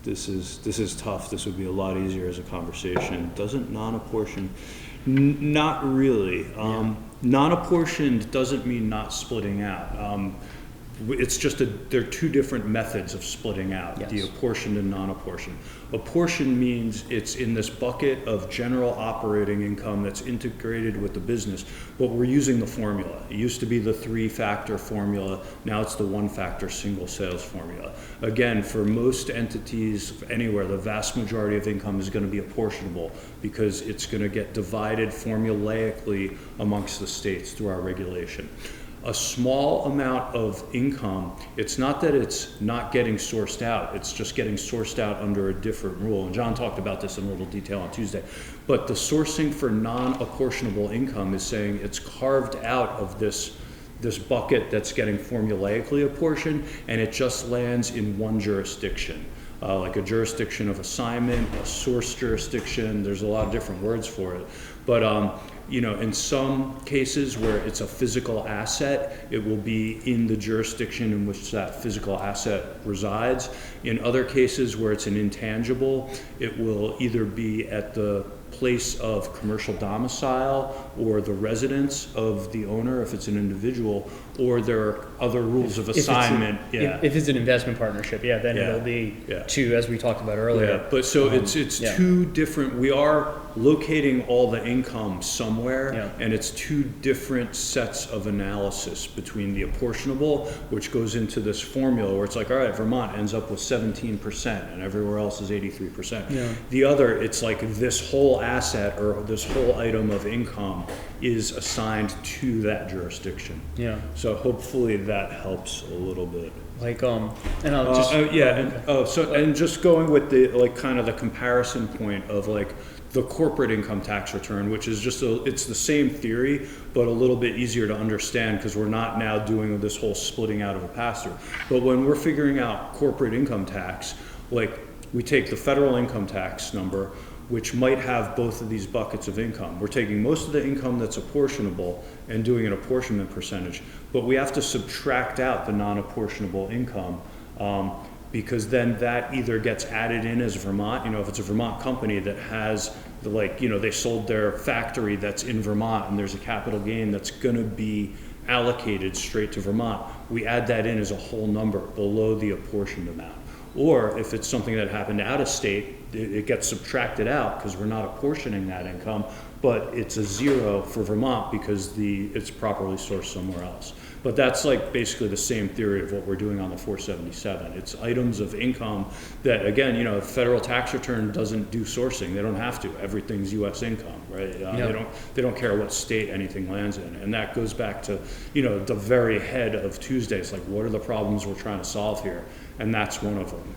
this is tough. This would be a lot easier as a conversation. Doesn't non-apportion? Not really. Non-apportioned doesn't mean not splitting out. It's just there are two different methods of splitting out, Yes. the apportioned and non-apportioned. Apportioned means it's in this bucket of general operating income that's integrated with the business, but we're using the formula. It used to be the 3-factor formula, now it's the 1-factor single sales formula. Again, for most entities anywhere, the vast majority of income is going to be apportionable because it's going to get divided formulaically amongst the states through our regulation. A small amount of income, it's not that it's not getting sourced out, it's just getting sourced out under a different rule. And John talked about this in a little detail on Tuesday. But the sourcing for non-apportionable income is saying it's carved out of this bucket that's getting formulaically apportioned, and it just lands in one jurisdiction. Like a jurisdiction of assignment, a source jurisdiction, there's a lot of different words for it. But in some cases where it's a physical asset, it will be in the jurisdiction in which that physical asset resides. In other cases where it's an intangible, it will either be at the place of commercial domicile or the residence of the owner if it's an individual, or there are other rules of assignment. If it's an investment partnership, then it'll be two, as we talked about earlier. Yeah, but so it's two different, we are locating all the income somewhere, and it's two different sets of analysis between the apportionable, which goes into this formula where it's like, all right, Vermont ends up with 17% and everywhere else is 83%. Yeah. The other, it's like this whole asset or this whole item of income is assigned to that jurisdiction. Yeah. So hopefully that helps a little bit. Like, and I'll just... and just going with the, like, kind of the comparison point of, like, the corporate income tax return, which is just it's the same theory, but a little bit easier to understand because we're not now doing this whole splitting out of a pass-through. But when we're figuring out corporate income tax, like, we take the federal income tax number, which might have both of these buckets of income. We're taking most of the income that's apportionable and doing an apportionment percentage, but we have to subtract out the non-apportionable income because then that either gets added in as Vermont, if it's a Vermont company that has, they sold their factory that's in Vermont and there's a capital gain that's gonna be allocated straight to Vermont, we add that in as a whole number below the apportioned amount. Or if it's something that happened out of state, it gets subtracted out because we're not apportioning that income, but it's a zero for Vermont because it's properly sourced somewhere else. But that's like basically the same theory of what we're doing on the 477. It's items of income that, again, federal tax return doesn't do sourcing. They don't have to. Everything's U.S. income, right? They don't care what state anything lands in. And that goes back to, the very head of Tuesday. It's like, what are the problems we're trying to solve here? And that's one of them.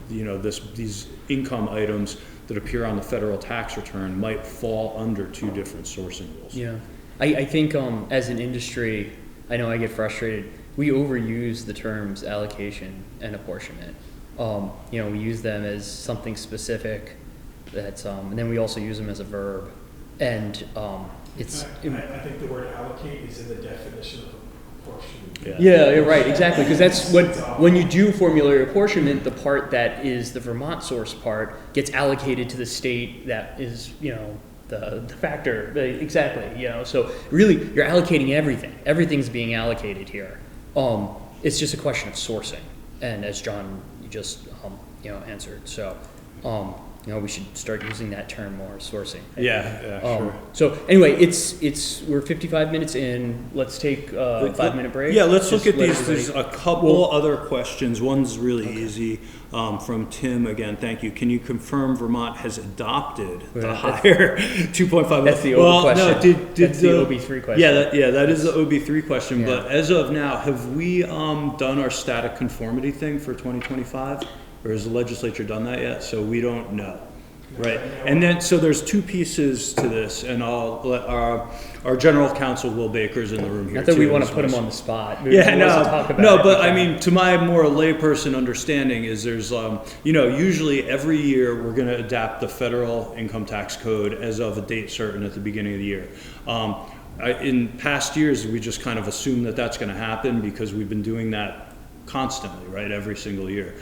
These income items that appear on the federal tax return might fall under two different sourcing rules. Yeah, I think as an industry, I know I get frustrated. We overuse the terms allocation and apportionment. We use them as something specific that's, and then we also use them as a verb. And it's... I think the word allocate is in the definition of apportionment. Yeah, you're right, exactly, because that's when you do formulary apportionment, the part that is the Vermont source part gets allocated to the state that is, the factor, exactly, so really you're allocating everything. Everything's being allocated here. It's just a question of sourcing, and as John just answered, so we should start using that term more, sourcing. Sure. So anyway, we're 55 minutes in. Let's take a 5-minute break. Yeah, let's look at let these. everybody- There's a couple other questions. One's really easy from Tim. Again, thank you. Can you confirm Vermont has adopted the higher 2.5? That's the OB question. No, That's the OB3 question. That is the OB3 question. Yeah. But as of now, have we done our static conformity thing for 2025? Or has the legislature done that yet? So we don't know, right? And then, so there's two pieces to this, and I'll let our general counsel, Will Baker's in the room here. Not that we too. want to put him on the spot. But I mean, to my more layperson understanding is there's, usually every year we're going to adapt the federal income tax code as of a date certain at the beginning of the year. In past years, we just kind of assume that that's going to happen because we've been doing that constantly, right? Every single year.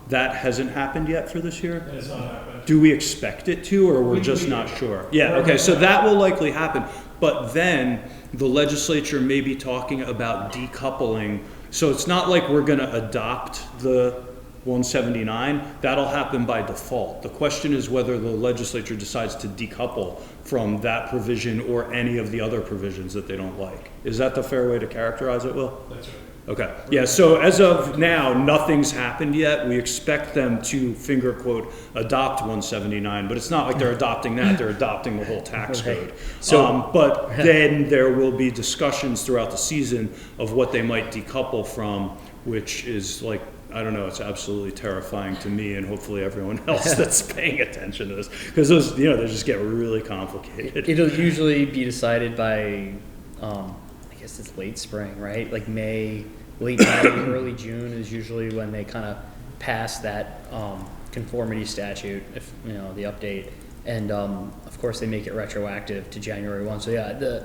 That hasn't happened yet for this year? That has not happened. Do we expect it to, or we're just not sure? Yeah, okay, so that will likely happen. But then the legislature may be talking about decoupling. So it's not like we're going to adopt the 179. That'll happen by default. The question is whether the legislature decides to decouple from that provision or any of the other provisions that they don't like. Is that the fair way to characterize it, Will? That's right. Okay, yeah, so as of now, nothing's happened yet. We expect them to, finger quote, adopt 179, but it's not like they're adopting that, they're adopting the whole tax code. So- But then there will be discussions throughout the season of what they might decouple from, which is like, I don't know, it's absolutely terrifying to me and hopefully everyone else that's paying attention to this. Because those, they just get really complicated. It'll usually be decided by, I guess it's late spring, right? Like May, late May, early June is usually when they kind of pass that conformity statute, if the update, and of course they make it retroactive to January 1. So yeah,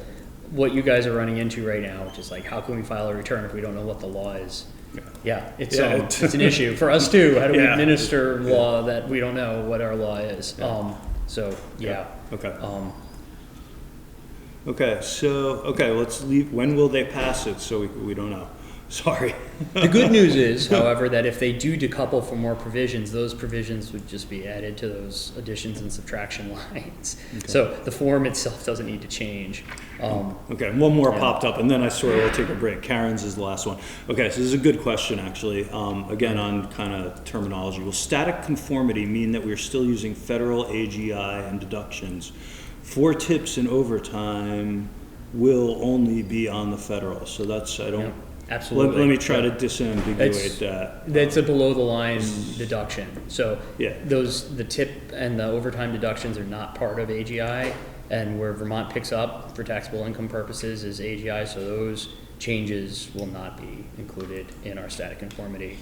what you guys are running into right now, which is like, how can we file a return if we don't know what the law is? Yeah, it's an issue for us too. How do we administer law that we don't know what our law is? Okay, let's leave. When will they pass it? So we don't know. Sorry. The good news is, however, that if they do decouple from more provisions, those provisions would just be added to those additions and subtraction lines. Okay. So the form itself doesn't need to change. Okay, one more popped up, and then I swear we'll take a break. Karen's is the last one. Okay, so this is a good question, actually. Again, on kind of terminology. Will static conformity mean that we're still using federal AGI and deductions? For tips and overtime will only be on the federal. So that's, I don't... Yep. Absolutely. Let me try to disambiguate that. That's a below the line deduction. So yeah. The tip and the overtime deductions are not part of AGI, and where Vermont picks up for taxable income purposes is AGI, so those changes will not be included in our static conformity.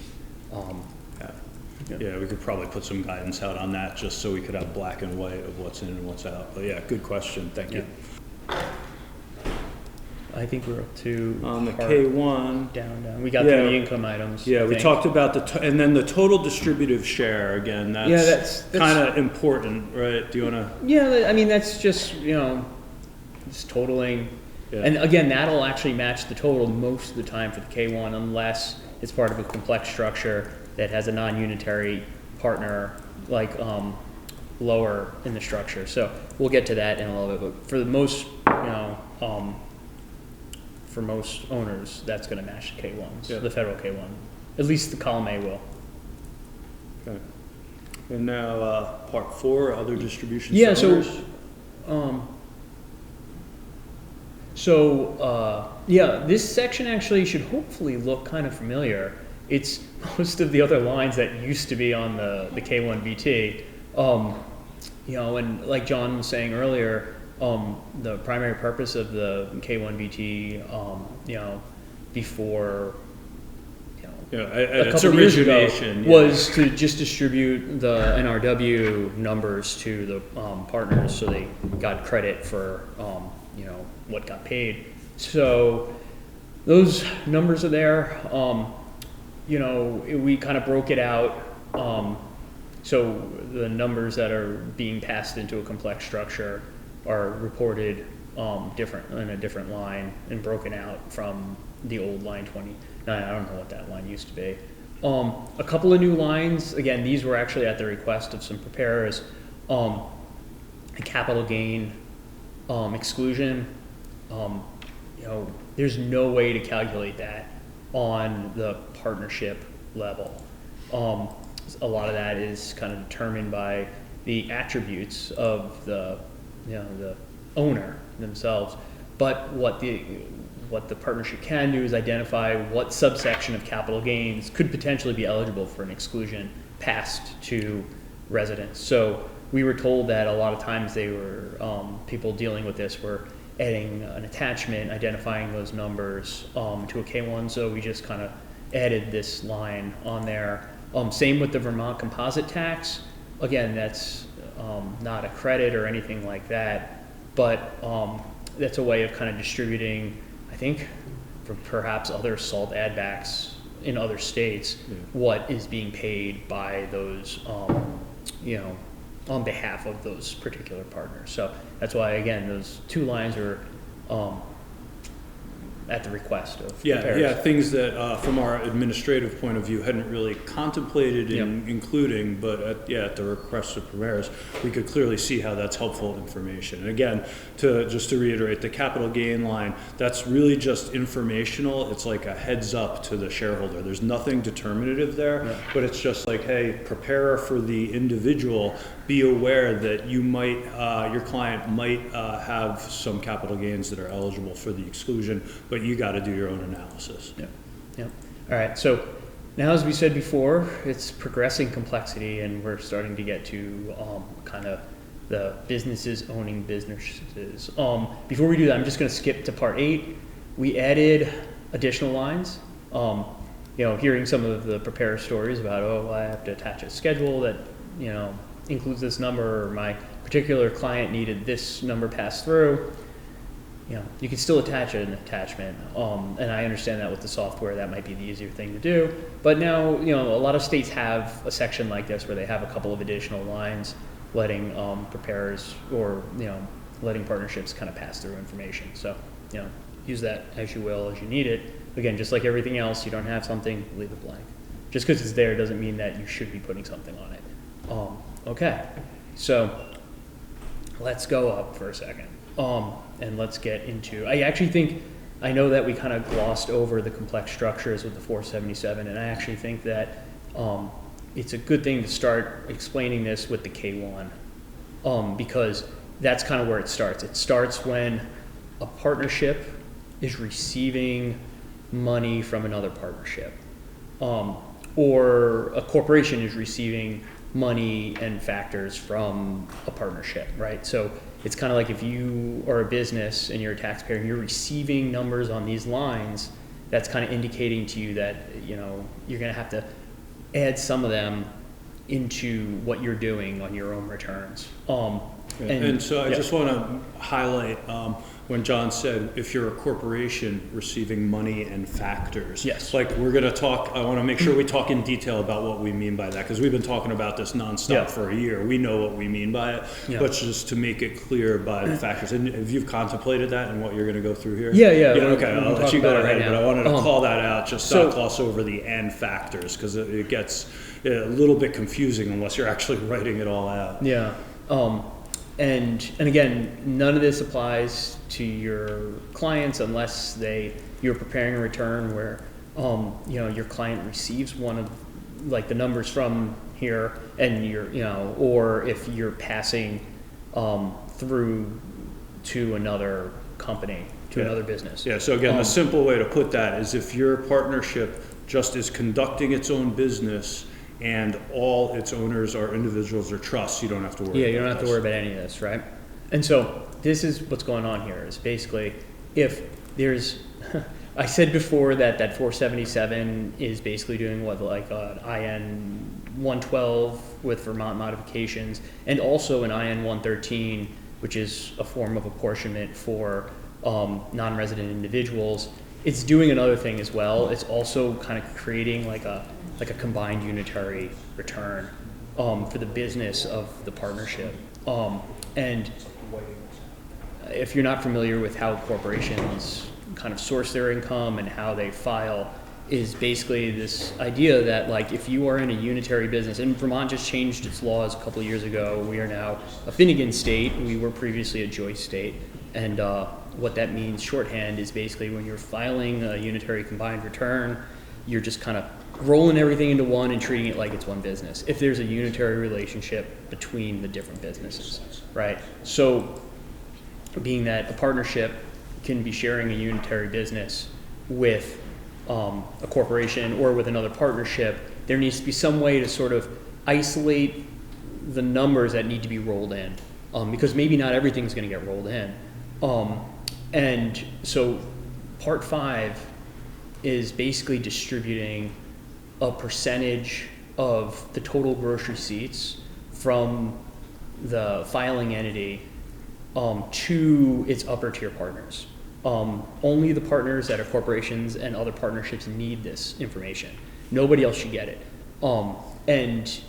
Yeah, we could probably put some guidance out on that just so we could have black and white of what's in and what's out. But yeah, good question. Thank you. I think we're up to on the K1 down. We got through the income items. Yeah, we talked about and then the total distributive share again. That's kind of important, right? Do you want to? Yeah, I mean that's just it's totaling, and again that'll actually match the total most of the time for the K1 unless it's part of a complex structure that has a non-unitary partner like lower in the structure. So we'll get to that in a little bit, but for the most for most owners, that's going to match the K1s, the federal K1. At least the column A will. Okay. And now part 4, other distributions. Yeah. To owners. This section actually should hopefully look kind of familiar. It's most of the other lines that used to be on the K1 VT. And like John was saying earlier, the primary purpose of the K1 VT, before Yeah, a it's couple of years ago origination. Yeah. was to just distribute the NRW numbers to the partners, so they got credit for what got paid. So those numbers are there. We kind of broke it out. So the numbers that are being passed into a complex structure are reported different in a different line and broken out from the old line 29. I don't know what that line used to be. A couple of new lines. Again, these were actually at the request of some preparers. A capital gain exclusion. There's no way to calculate that on the partnership level. A lot of that is kind of determined by the attributes of the owner themselves. But what the partnership can do is identify what subsection of capital gains could potentially be eligible for an exclusion passed to residents. So we were told that a lot of times they were people dealing with this were adding an attachment, identifying those numbers to a K1. So we just kind of added this line on there. Same with the Vermont composite tax. Again, that's not a credit or anything like that, but that's a way of kind of distributing, I think, for perhaps other SALT add backs in other states, what is being paid by those, on behalf of those particular partners. So that's why, again, those two lines are at the request of preparers. Things that from our administrative point of view hadn't really contemplated in including, but at the request of preparers, we could clearly see how that's helpful information. And again, just to reiterate, the capital gain line, that's really just informational. It's like a heads up to the shareholder. There's nothing determinative there, but it's just like, hey, preparer for the individual, be aware that you might, your client might have some capital gains that are eligible for the exclusion, but you got to do your own analysis. Yeah. All right. So now, as we said before, it's progressing complexity, and we're starting to get to kind of the businesses owning businesses. Before we do that, I'm just going to skip to part 8. We added additional lines. Hearing some of the preparer stories about, I have to attach a schedule that includes this number, or my particular client needed this number passed through. You can still attach an attachment, and I understand that with the software that might be the easier thing to do. But now, a lot of states have a section like this where they have a couple of additional lines, letting preparers or letting partnerships kind of pass through information. So use that as you will, as you need it. Again, just like everything else, you don't have something, leave it blank. Just because it's there doesn't mean that you should be putting something on it. Okay, so let's go up for a second. And let's get into, I know that we kind of glossed over the complex structures with the 477, and I actually think that it's a good thing to start explaining this with the K1, because that's kind of where it starts. It starts when a partnership is receiving money from another partnership, or a corporation is receiving money and factors from a partnership, right? So it's kind of like if you are a business and you're a taxpayer and you're receiving numbers on these lines, that's kind of indicating to you that you're going to have to add some of them into what you're doing on your own returns. And so I just want to highlight when John said if you're a corporation receiving money and factors. Yes. Like we're going to talk, I want to make sure we talk in detail about what we mean by that, because we've been talking about this nonstop for a year. We know what we mean by it, but just to make it clear by the factors. And have you contemplated that and what you're going to go through here? Yeah. Okay, I'll let you go ahead, but I wanted to call that out, just not gloss over the and factors, because it gets a little bit confusing unless you're actually writing it all out. Yeah. And again, none of this applies to your clients unless you're preparing a return where your client receives one of like the numbers from here, and or if you're passing through to another company, to another business. Yeah. So again, the simple way to put that is if your partnership just is conducting its own business and all its owners are individuals or trusts, you don't have to worry about you don't have to worry about any of this, right? And so this is what's going on here is basically if there's, I said before that 477 is basically doing what like an IN 112 with Vermont modifications, and also an IN 113, which is a form of apportionment for non-resident individuals. It's doing another thing as well. It's also kind of creating like a combined unitary return for the business of the partnership. And if you're not familiar with how corporations kind of source their income and how they file, is basically this idea that like if you are in a unitary business, and Vermont just changed its laws a couple of years ago, we are now a Finnegan state, we were previously a Joyce state, and what that means shorthand is basically when you're filing a unitary combined return, you're just kind of rolling everything into one and treating it like it's one business if there's a unitary relationship between the different businesses, right? So being that a partnership can be sharing a unitary business with a corporation or with another partnership, there needs to be some way to sort of isolate the numbers that need to be rolled in, because maybe not everything's going to get rolled in. And so part 5 is basically distributing a percentage of the total gross receipts from the filing entity to its upper tier partners. Only the partners that are corporations and other partnerships need this information. Nobody else should get it. And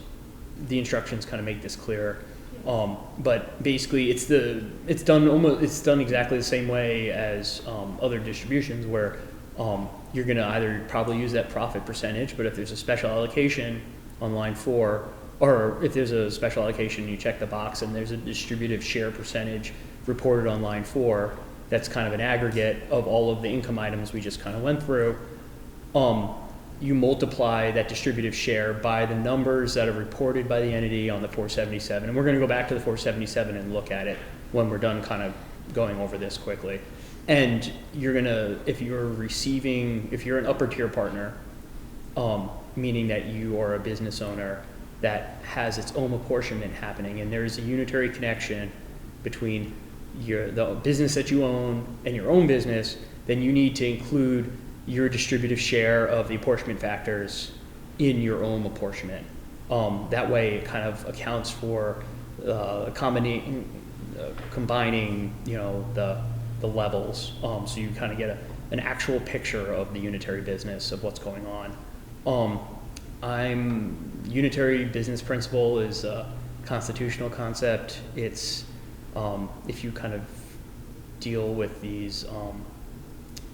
the instructions kind of make this clear. But basically it's done exactly the same way as other distributions, where you're going to either probably use that profit percentage, but if there's a special allocation on line 4, or if there's a special allocation, you check the box and there's a distributive share percentage reported on line 4, that's kind of an aggregate of all of the income items we just kind of went through. You multiply that distributive share by the numbers that are reported by the entity on the 477. And we're going to go back to the 477 and look at it when we're done kind of going over this quickly. And you're going to, if you're an upper tier partner, meaning that you are a business owner that has its own apportionment happening, and there's a unitary connection between the business that you own and your own business, then you need to include your distributive share of the apportionment factors in your own apportionment. That way it kind of accounts for combining the levels, so you kind of get an actual picture of the unitary business of what's going on. Unitary business principle is a constitutional concept. It's if you kind of deal with these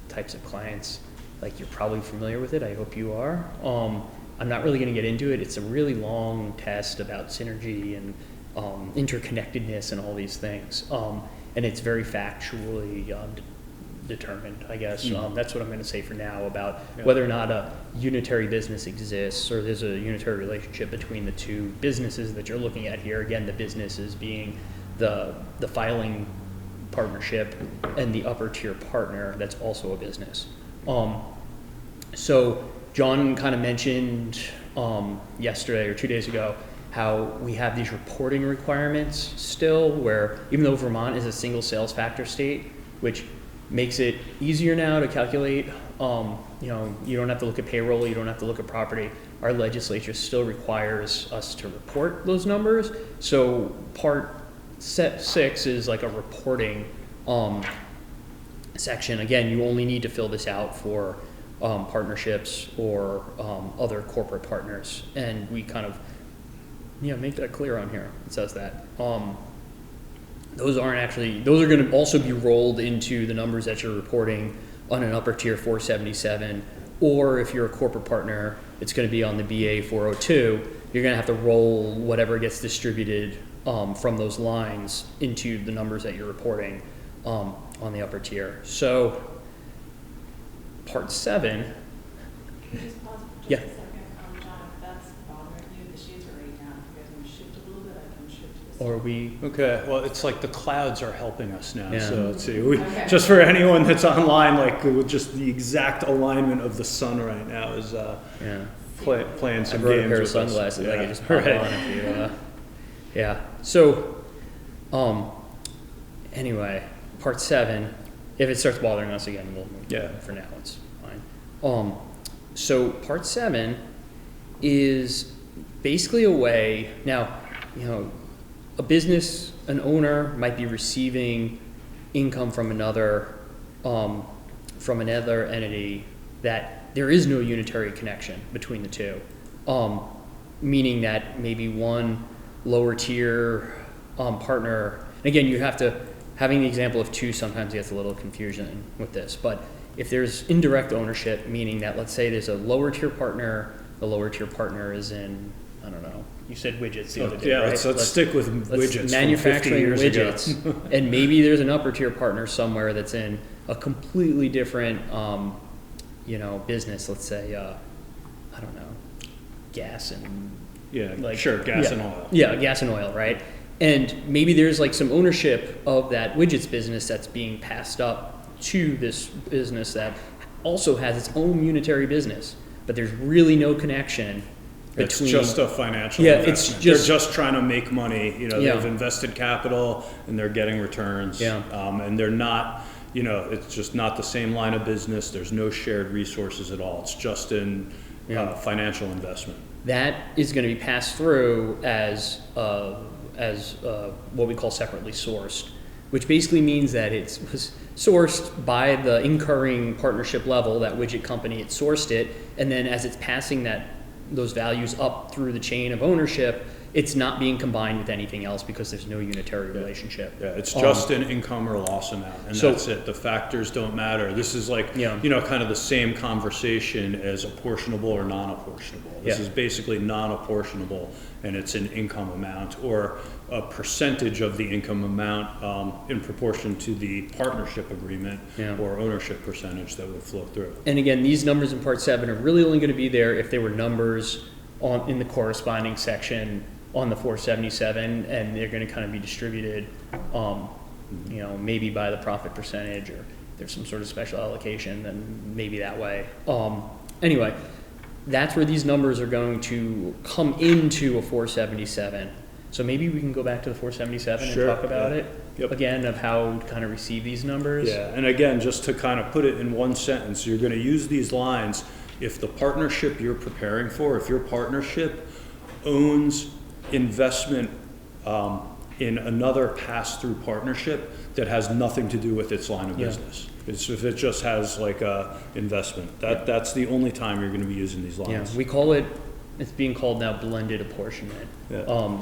types of clients, like you're probably familiar with it. I hope you are. I'm not really going to get into it. It's a really long test about synergy and interconnectedness and all these things. And it's very factually determined, I guess. That's what I'm going to say for now about whether or not a unitary business exists, or there's a unitary relationship between the two businesses that you're looking at here. Again, the businesses being the filing partnership and the upper tier partner that's also a business. So John kind of mentioned yesterday or 2 days ago how we have these reporting requirements still, where even though Vermont is a single sales factor state, which makes it easier now to calculate, you don't have to look at payroll, you don't have to look at property, our legislature still requires us to report those numbers. So part 6 is like a reporting section. Again, you only need to fill this out for partnerships or other corporate partners, and we kind of make that clear on here. It says that those are going to also be rolled into the numbers that you're reporting on an upper tier 477, or if you're a corporate partner, it's going to be on the BA 402. You're going to have to roll whatever gets distributed from those lines into the numbers that you're reporting on the upper tier. So part 7. Can you just pause for Yeah. just a second? John, if that's bothering you, the shades are already down. If you guys want to shift a little bit, I can shift to this. Or we, Okay, well, it's like the clouds are helping us now. Yeah. So let's see. Okay. Just for anyone that's online, like with just the exact alignment of the sun right now is playing I some brought a games pair of with us. sunglasses. I Yeah. could just pop Right. on if you, yeah. So, anyway, part 7. If it starts bothering us again, we'll move. Yeah. For now, it's So part 7 is basically a way, now, a business, an owner might be receiving income from another entity that there is no unitary connection between the two. Meaning that maybe one lower tier partner, again, you have to, having the example of 2 sometimes gets a little confusion with this, but if there's indirect ownership, meaning that let's say there's a lower tier partner, the lower tier partner is in, I don't know, you said widgets the other day, Yeah, right? let's stick with widgets. Manufacturing from 50 years widgets, ago. and maybe there's an upper tier partner somewhere that's in a completely different, business. Let's say, I don't know, gas and Yeah, sure, gas and oil. Yeah, gas and oil, right? And maybe there's like some ownership of that widgets business that's being passed up to this business that also has its own unitary business, but there's really no connection between. It's just a financial Yeah, investment. it's just- They're just trying to make money. Yeah. They've invested capital and they're getting returns. Yeah. And they're not, it's just not the same line of business. There's no shared resources at all. It's just in financial investment. That is going to be passed through as what we call separately sourced, which basically means that it was sourced by the incurring partnership level, that widget company, it sourced it, and then as it's passing those values up through the chain of ownership, it's not being combined with anything else because there's no unitary relationship. Yeah, it's just an income or loss amount, and that's it. The factors don't matter. This is like, kind of the same conversation as apportionable or non-apportionable. This is basically non-apportionable, and it's an income amount or a percentage of the income amount in proportion to the partnership agreement or ownership percentage that would flow through. And again, these numbers in part 7 are really only going to be there if they were numbers in the corresponding section on the 477, and they're going to kind of be distributed, maybe by the profit percentage, or there's some sort of special allocation, then maybe that way. Anyway, that's where these numbers are going to come into a 477. So maybe we can go back to the 477 Sure, and talk about it Yep. again, of how to kind of receive these numbers. Yeah, and again, just to kind of put it in one sentence, you're going to use these lines if the partnership you're preparing for, if your partnership owns investment in another pass-through partnership that has nothing to do with its line of business. If it just has like a investment, that's the only time you're going to be using these lines. Yeah, we call it's being called now blended apportionment.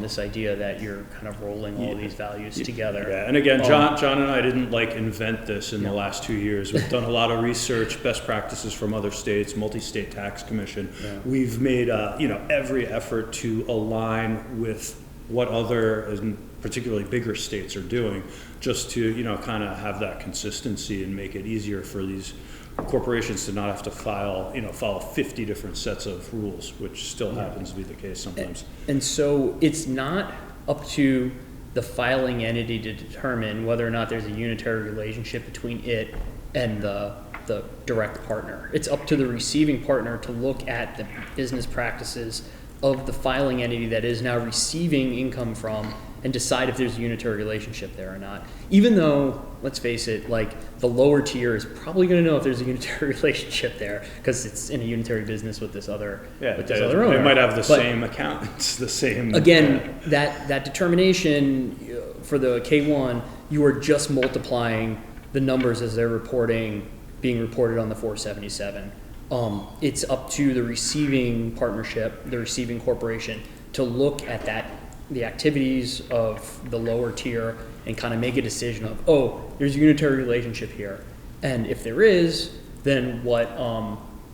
This idea that you're kind of rolling all these values together. Yeah, and again, John and I didn't invent this in the last 2 years. We've done a lot of research, best practices from other states, multi-state tax commission. Yeah. We've made every effort to align with what other, and particularly bigger states, are doing, just to kind of have that consistency and make it easier for these corporations to not have to file 50 different sets of rules, which still happens to be the case sometimes. And so it's not up to the filing entity to determine whether or not there's a unitary relationship between it and the direct partner. It's up to the receiving partner to look at the business practices of the filing entity that is now receiving income from and decide if there's a unitary relationship there or not. Even though, let's face it, the lower tier is probably going to know if there's a unitary relationship there because it's in a unitary business with this other owner. They might have the same accountants, the same. Again, that determination for the K1, you are just multiplying the numbers as they're being reported on the 477. It's up to the receiving partnership, the receiving corporation, to look at the activities of the lower tier and kind of make a decision of, there's a unitary relationship here. And if there is, then what,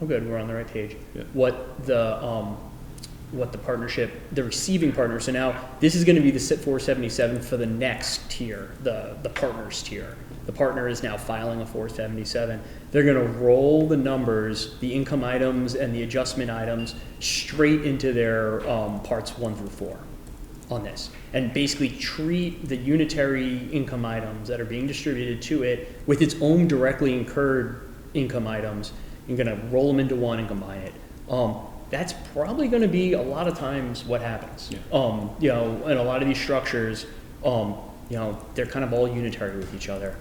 good, we're on the right page. Yeah. What the partnership, the receiving partner, so now this is going to be the 477 for the next tier, the partners tier. The partner is now filing a 477. They're going to roll the numbers, the income items and the adjustment items, straight into their parts 1 through 4 on this, and basically treat the unitary income items that are being distributed to it with its own directly incurred income items. You're going to roll them into one and combine it. That's probably going to be a lot of times what happens. Yeah. And a lot of these structures, they're kind of all unitary with each other.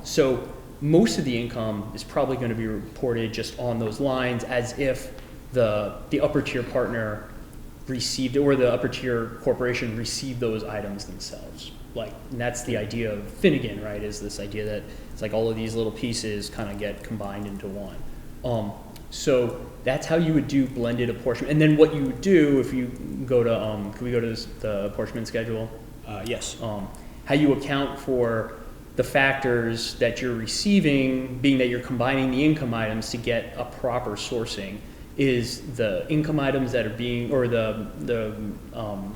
So most of the income is probably going to be reported just on those lines as if the upper tier partner received, or the upper tier corporation received those items themselves. Like, and that's the idea of Finnegan, right? Is this idea that it's like all of these little pieces kind of get combined into one. So that's how you would do blended apportionment. And then what you would do if you go to, can we go to the apportionment schedule? Yes. How you account for the factors that you're receiving, being that you're combining the income items to get a proper sourcing, is the income items that are being, or the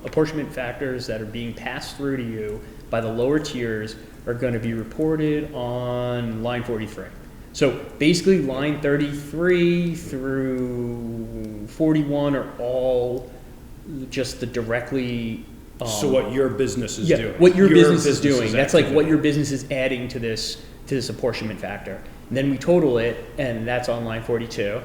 apportionment factors that are being passed through to you by the lower tiers are going to be reported on line 43. So basically line 33 through 41 are all just the directly So what your business is yeah, doing. what your business is doing. business's That's like what activity. your business is adding to this apportionment factor. And then we total it, and that's on line 42.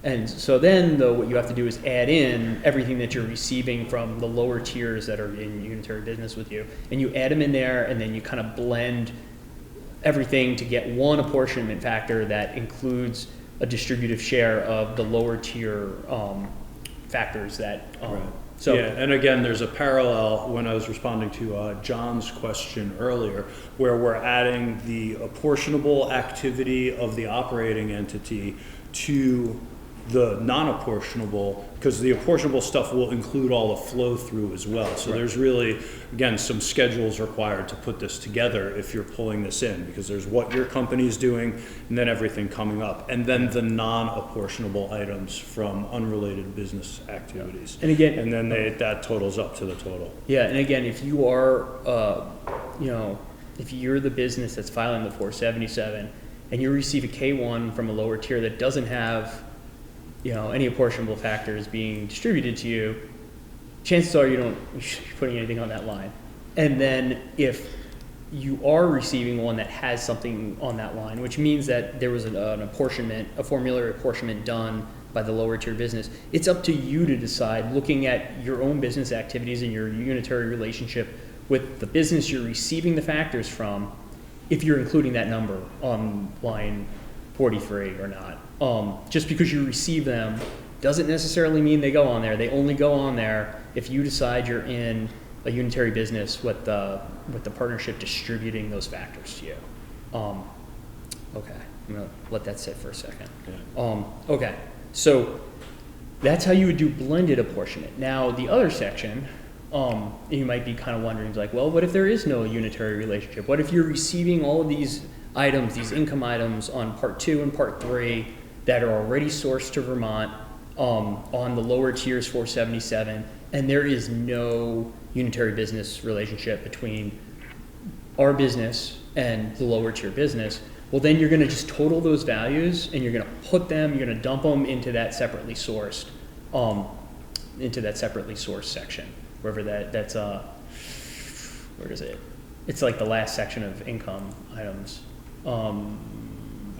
And so then, though, what you have to do is add in everything that you're receiving from the lower tiers that are in unitary business with you. And you add them in there, and then you kind of blend everything to get one apportionment factor that includes a distributive share of the lower tier factors that Right. so yeah, and again, there's a parallel when I was responding to John's question earlier, where we're adding the apportionable activity of the operating entity to the non-apportionable, because the apportionable stuff will include all the flow through as well. So there's really, again, some schedules required to put this together if you're pulling this in, because there's what your company is doing and then everything coming up, and then the non-apportionable items from unrelated business activities. And again, and then that totals up to the total. yeah, and again, if you are, if you're the business that's filing the 477 and you receive a K1 from a lower tier that doesn't have, any apportionable factors being distributed to you, chances are you should be putting anything on that line. And then if you are receiving one that has something on that line, which means that there was an apportionment, a formulary apportionment done by the lower tier business, it's up to you to decide, looking at your own business activities and your unitary relationship with the business you're receiving the factors from, if you're including that number on line 43 or not. Just because you receive them doesn't necessarily mean they go on there. They only go on there if you decide you're in a unitary business with the partnership distributing those factors to you. Okay, I'm gonna let that sit for a second. Yeah. Okay, so that's how you would do blended apportionment. Now the other section, you might be kind of wondering, like, well, what if there is no unitary relationship? What if you're receiving all of these items, these income items on part 2 and part 3 that are already sourced to Vermont on the lower tiers 477, and there is no unitary business relationship between our business and the lower tier business? Well, then you're going to just total those values, and you're going to put them, you're going to dump them into that separately sourced, section, wherever that's where is it? It's like the last section of income items.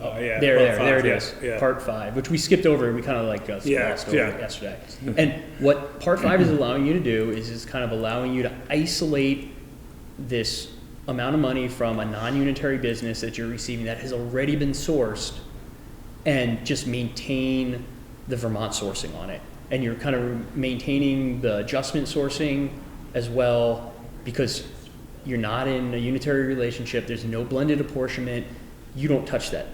Yeah, there it yeah, is. yeah. Part 5, which we skipped over, and we kind of like just glossed over yeah. it yesterday. And what part 5 is allowing you to do is kind of allowing you to isolate this amount of money from a non-unitary business that you're receiving that has already been sourced, and just maintain the Vermont sourcing on it. And you're kind of maintaining the adjustment sourcing as well, because you're not in a unitary relationship. There's no blended apportionment. You don't touch that.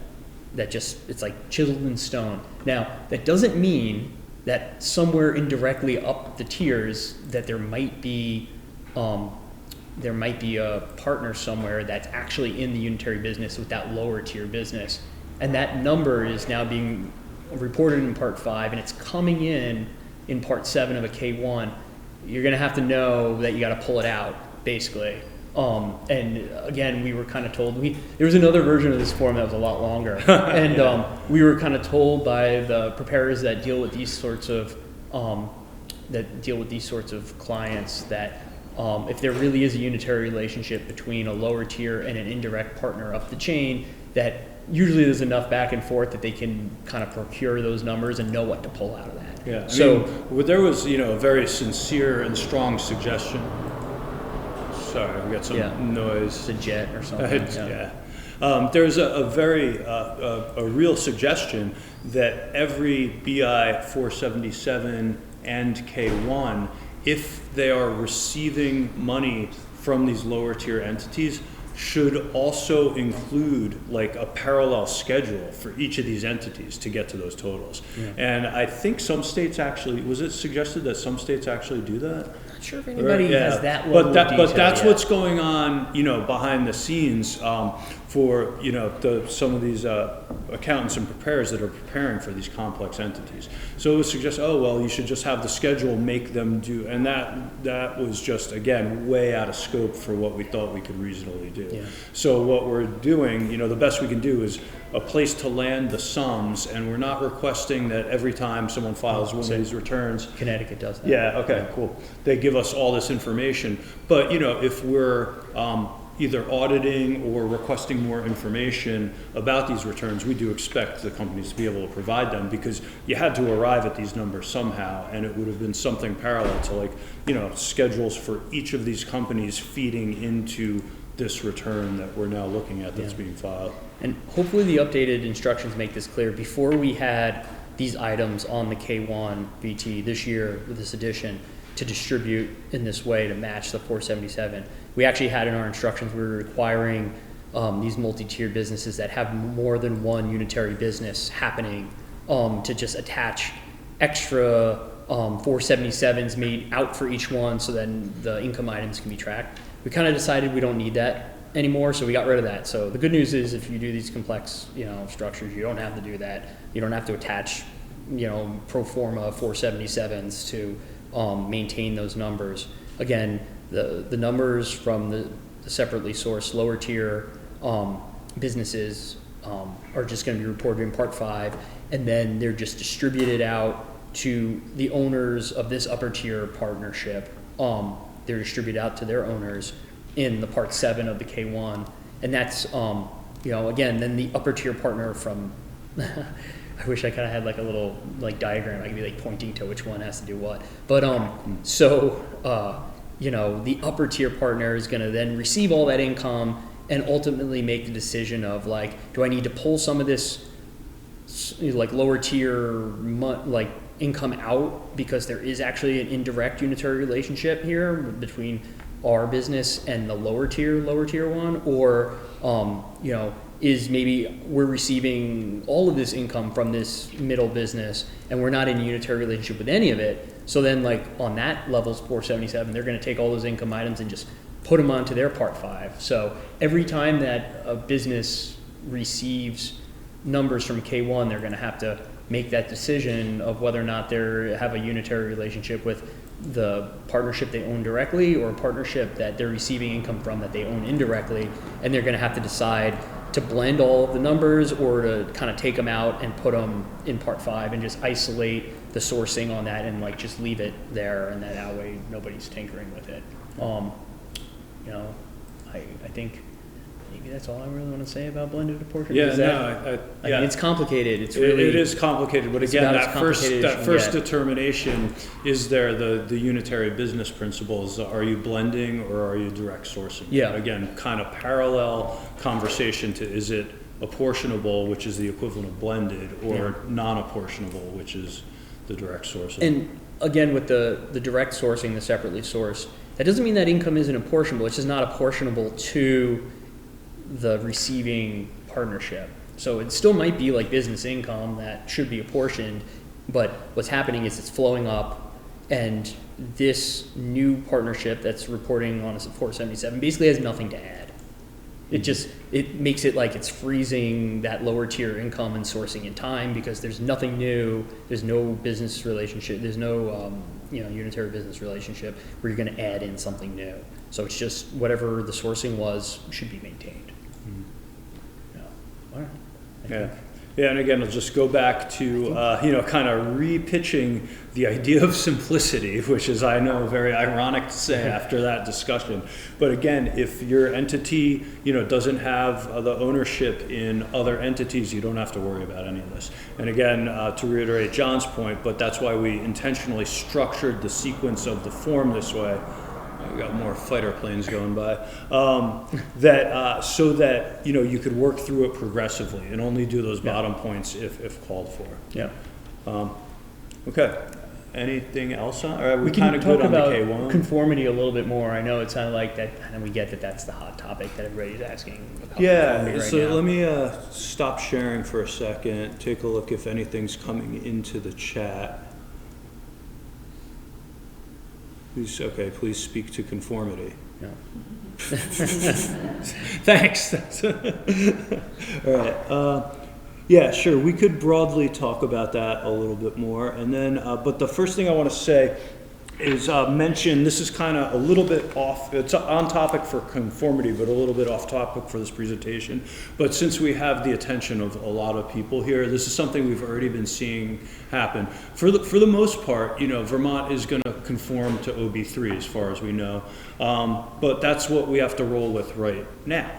It's like chiseled in stone. Now, that doesn't mean that somewhere indirectly up the tiers that there might be a partner somewhere that's actually in the unitary business with that lower tier business. And that number is now being reported in part 5, and it's coming in part 7 of a K1. You're gonna have to know that you gotta pull it out, basically. And again, we were kind of told, there was another version of this form that was a lot longer. And we were kind of told by the preparers that deal with these sorts of clients that if there really is a unitary relationship between a lower tier and an indirect partner up the chain, that usually there's enough back and forth that they can kind of procure those numbers and know what to pull out of that. Yeah. So there was, a very sincere and strong suggestion. Sorry, we got some noise. it's a jet or something. Yeah. There's a very a real suggestion that every BI 477 and K1, if they are receiving money from these lower tier entities, should also include like a parallel schedule for each of these entities to get to those totals. Yeah. And I think some states actually, was it suggested that some states actually do that? Not sure if anybody Yeah. has that level of detail But that's yet. what's going on, behind the scenes for, some of these accountants and preparers that are preparing for these complex entities. So it would suggest, you should just have the schedule make them do, and that was just, again, way out of scope for what we thought we could reasonably do. Yeah. So what we're doing, the best we can do is a place to land the sums, and we're not requesting that every time someone files one of these returns. Connecticut does that. Yeah, okay, cool. They give us all this information. But, if we're either auditing or requesting more information about these returns, we do expect the companies to be able to provide them, because you had to arrive at these numbers somehow, and it would have been something parallel to schedules for each of these companies feeding into this return that we're now looking at that's being filed. And hopefully the updated instructions make this clear. Before we had these items on the K1 VT this year with this addition to distribute in this way to match the 477, we actually had in our instructions, we were requiring these multi-tiered businesses that have more than one unitary business happening to just attach extra 477s made out for each one, so then the income items can be tracked. We kind of decided we don't need that anymore, so we got rid of that. So the good news is, if you do these complex, structures, you don't have to do that. You don't have to attach, pro forma 477s to maintain those numbers. Again, the numbers from the separately sourced lower tier businesses are just going to be reported in Part 5, and then they're just distributed out to the owners of this upper tier partnership. They're distributed out to their owners in the Part 7 of the K1, and that's again, then the upper tier partner from I wish I kind of had like a little diagram I could be pointing to which one has to do what, but the upper tier partner is going to then receive all that income and ultimately make the decision of do I need to pull some of this lower tier income out, because there is actually an indirect unitary relationship here between our business and the lower tier one, or is maybe we're receiving all of this income from this middle business and we're not in a unitary relationship with any of it. So then on that level's 477, they're going to take all those income items and just put them onto their Part 5. So every time that a business receives numbers from K1, they're going to have to make that decision of whether or not they have a unitary relationship with the partnership they own directly, or a partnership that they're receiving income from that they own indirectly, and they're going to have to decide to blend all of the numbers or to kind of take them out and put them in Part 5 and just isolate the sourcing on that and just leave it there, and that way nobody's tinkering with it. I think maybe that's all I really want to say about blended apportionment. Yeah, I mean, it's complicated. It is complicated, but again, about that first determination, is there the unitary business principles? Are you blending or are you direct sourcing? Yeah. Again, kind of parallel conversation to, is it apportionable, which is the equivalent of blended, or non-apportionable, which is the direct sourcing? And again, with the direct sourcing, the separately sourced, that doesn't mean that income isn't apportionable. It's just not apportionable to the receiving partnership. So it still might be business income that should be apportioned, but what's happening is it's flowing up, and this new partnership that's reporting on us at 477 basically has nothing to add. It makes it it's freezing that lower tier income and sourcing in time, because there's nothing new, there's no business relationship, there's no unitary business relationship where you're going to add in something new. So it's just whatever the sourcing was should be maintained. All right. Yeah, and again, I'll just go back to, kind of re-pitching the idea of simplicity, which is, I know, very ironic to say after that discussion. But again, if your entity, doesn't have the ownership in other entities, you don't have to worry about any of this. And again, to reiterate John's point, but that's why we intentionally structured the sequence of the form this way. we got more fighter planes going by. So that you could work through it progressively and only do those bottom points if called for. Yeah. Okay. Anything else on? Or are we We kind can of talk good on the about K1? conformity a little bit more. I know it's kind of like that, and we get that that's the hot topic that everybody's asking about conformity right So now. let me stop sharing for a second. Take a look if anything's coming into the chat. Please speak to conformity. Yeah. Thanks. All right. Yeah, sure. We could broadly talk about that a little bit more. And then, but the first thing I want to say is mention, this is kind of a little bit off, it's on topic for conformity, but a little bit off topic for this presentation. But since we have the attention of a lot of people here, this is something we've already been seeing happen. For the most part, Vermont is going to conform to OB3 as far as we know. But that's what we have to roll with right now.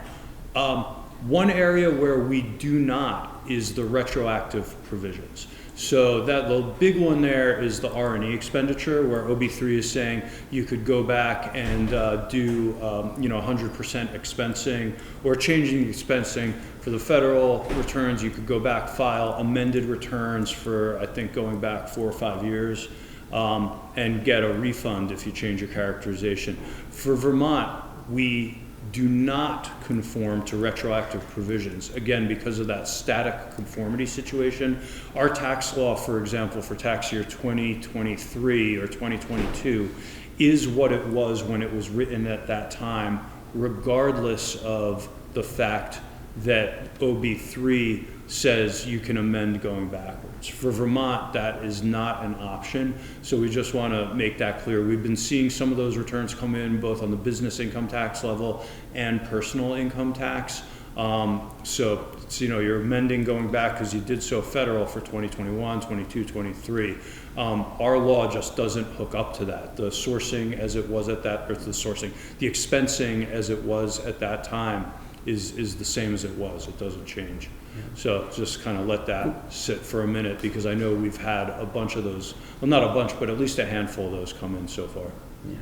One area where we do not is the retroactive provisions. So the big one there is the R&E expenditure, where OB3 is saying you could go back and do 100% expensing, or changing the expensing for the federal returns. You could go back, file amended returns for, I think, going back 4 or 5 years, and get a refund if you change your characterization. For Vermont, we do not conform to retroactive provisions, again, because of that static conformity situation. Our tax law, for example, for tax year 2023 or 2022 is what it was when it was written at that time, regardless of the fact that OB3 says you can amend going backwards. For Vermont, that is not an option, so we just want to make that clear. We've been seeing some of those returns come in both on the business income tax level and personal income tax. So it's, you're amending going back because you did so federal for 2021, 22, 23. Our law just doesn't hook up to that. The sourcing as it was at that, or the expensing as it was at that time is the same as it was. It doesn't change. So just kind of let that sit for a minute, because I know we've had a bunch of those, well, not a bunch, but at least a handful of those come in so far. Yeah.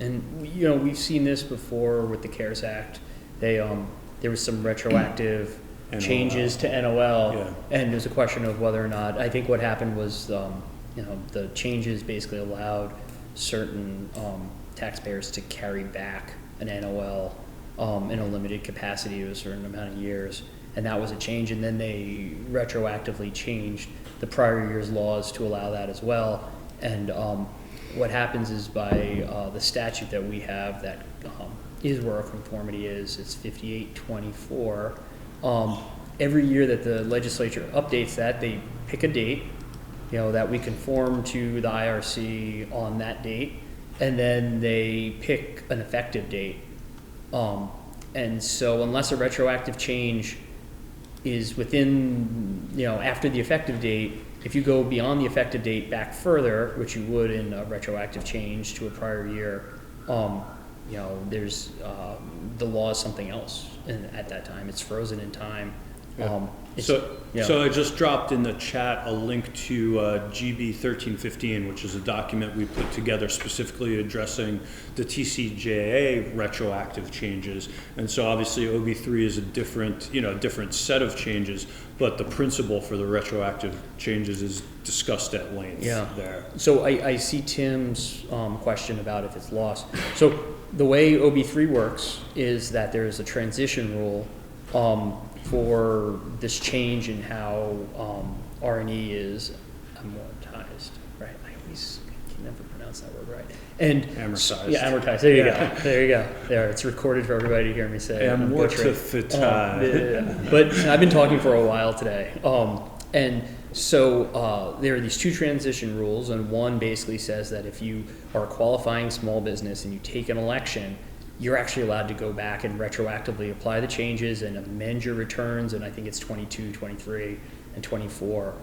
And we've seen this before with the CARES Act. There was some retroactive changes to NOL, and there's a question of whether or not, I think what happened was the changes basically allowed certain taxpayers to carry back an NOL in a limited capacity of a certain amount of years. And that was a change, and then they retroactively changed the prior year's laws to allow that as well. And what happens is, by the statute that we have that is where our conformity is, it's 5824. Every year that the legislature updates that, they pick a date, that we conform to the IRC on that date, and then they pick an effective date. And so unless a retroactive change is within, after the effective date, if you go beyond the effective date back further, which you would in a retroactive change to a prior year, there's, the law is something else at that time. It's frozen in time. So I just dropped in the chat a link to GB 1315, which is a document we put together specifically addressing the TCJA retroactive changes. And so obviously OB3 is a different set of changes, but the principle for the retroactive changes is discussed at length there. So I see Tim's question about if it's lost. So the way OB3 works is that there is a transition rule for this change in how R&E is amortized, right? I always can never pronounce that word right. And amortized. Yeah, amortized. There you go. There you go. There, it's recorded for everybody to hear me say. Amortized. But I've been talking for a while today. And so there are these two transition rules, and one basically says that if you are a qualifying small business and you take an election, you're actually allowed to go back and retroactively apply the changes and amend your returns, and I think it's 22, 23, and 24,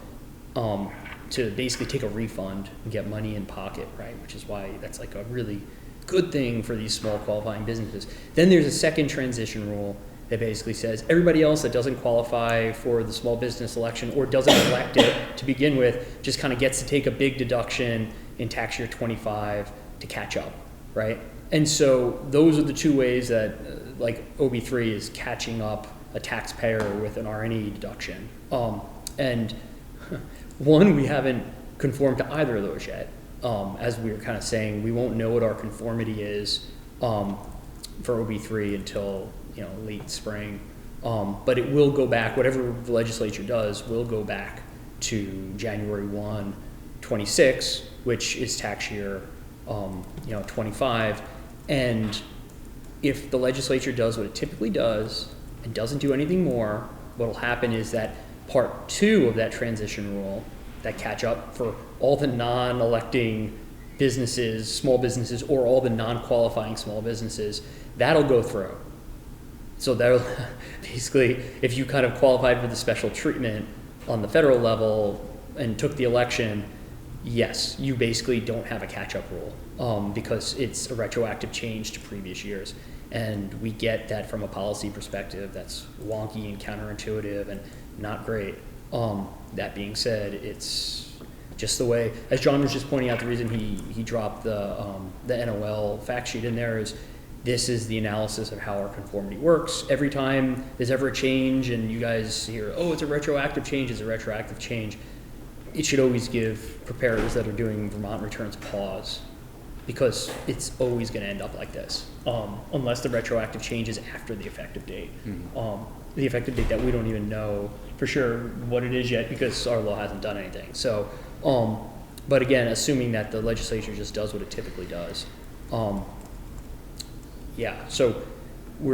to basically take a refund and get money in pocket, right? Which is why that's like a really good thing for these small qualifying businesses. Then there's a second transition rule that basically says everybody else that doesn't qualify for the small business election or doesn't elect it to begin with just kind of gets to take a big deduction in tax year 25 to catch up, right? And so those are the two ways that like OB3 is catching up a taxpayer with an R&E deduction. And one, we haven't conformed to either of those yet. As we were kind of saying, we won't know what our conformity is for OB3 until late spring. But it will go back, whatever the legislature does, will go back to January 1, 26, which is tax year 25. And if the legislature does what it typically does and doesn't do anything more, what will happen is that part 2 of that transition rule, that catch up for all the non-electing businesses, small businesses, or all the non-qualifying small businesses, that'll go through. So that'll basically, if you kind of qualified for the special treatment on the federal level and took the election, yes, you basically don't have a catch-up rule because it's a retroactive change to previous years. And we get that from a policy perspective that's wonky and counterintuitive and not great. That being said, it's just the way, as John was just pointing out, the reason he dropped the NOL fact sheet in there is this is the analysis of how our conformity works. Every time there's ever a change and you guys hear, oh, it's a retroactive change, it should always give preparers that are doing Vermont returns pause, because it's always going to end up like this, unless the retroactive change is after the effective date. The effective date that we don't even know for sure what it is yet because our law hasn't done anything. So, but again, assuming that the legislature just does what it typically does. Yeah, so we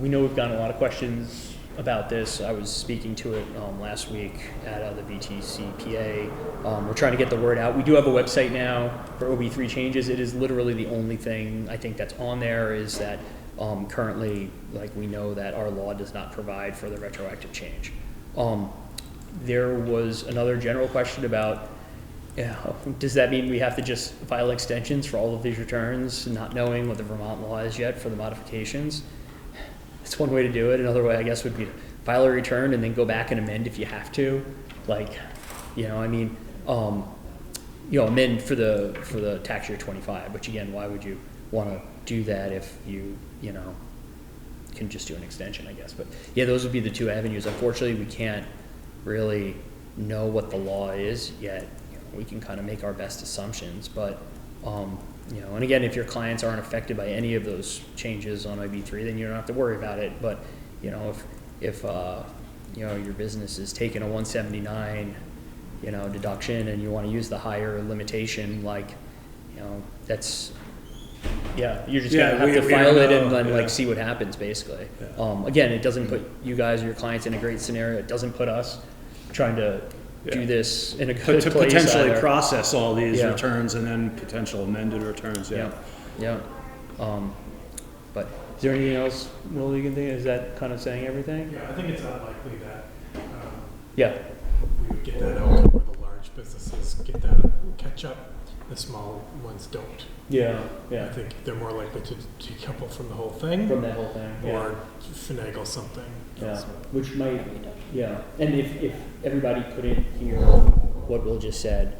know we've gotten a lot of questions about this. I was speaking to it last week at the VTCPA. We're trying to get the word out. We do have a website now for OB3 changes. It is literally the only thing I think that's on there is that currently, like, we know that our law does not provide for the retroactive change. There was another general question about, does that mean we have to just file extensions for all of these returns, not knowing what the Vermont law is yet for the modifications? That's one way to do it. Another way, I guess, would be to file a return and then go back and amend if you have to. Like, amend for the tax year 25. Which again, why would you want to do that if you can just do an extension, I guess. But yeah, those would be the two avenues. Unfortunately, we can't really know what the law is yet. We can kind of make our best assumptions, but and again, if your clients aren't affected by any of those changes on OB3, then you don't have to worry about it. But if your business is taking a 179 deduction and you want to use the higher limitation, that's you're just gonna have to file it and then see what happens basically. Again, it doesn't put you guys or your clients in a great scenario. It doesn't put us trying to do this in a good to place potentially either. process all these returns and then potential amended returns. But is there anything else, Will, you can think? Is that kind of saying everything? Yeah, I think it's unlikely that Yeah. we would get that out where the large businesses get that catch up. The small ones don't. Yeah. I think they're more likely to decouple from the whole thing. From that whole thing. Or finagle something. Yeah. Which might. Yeah. And if everybody couldn't hear what Will just said,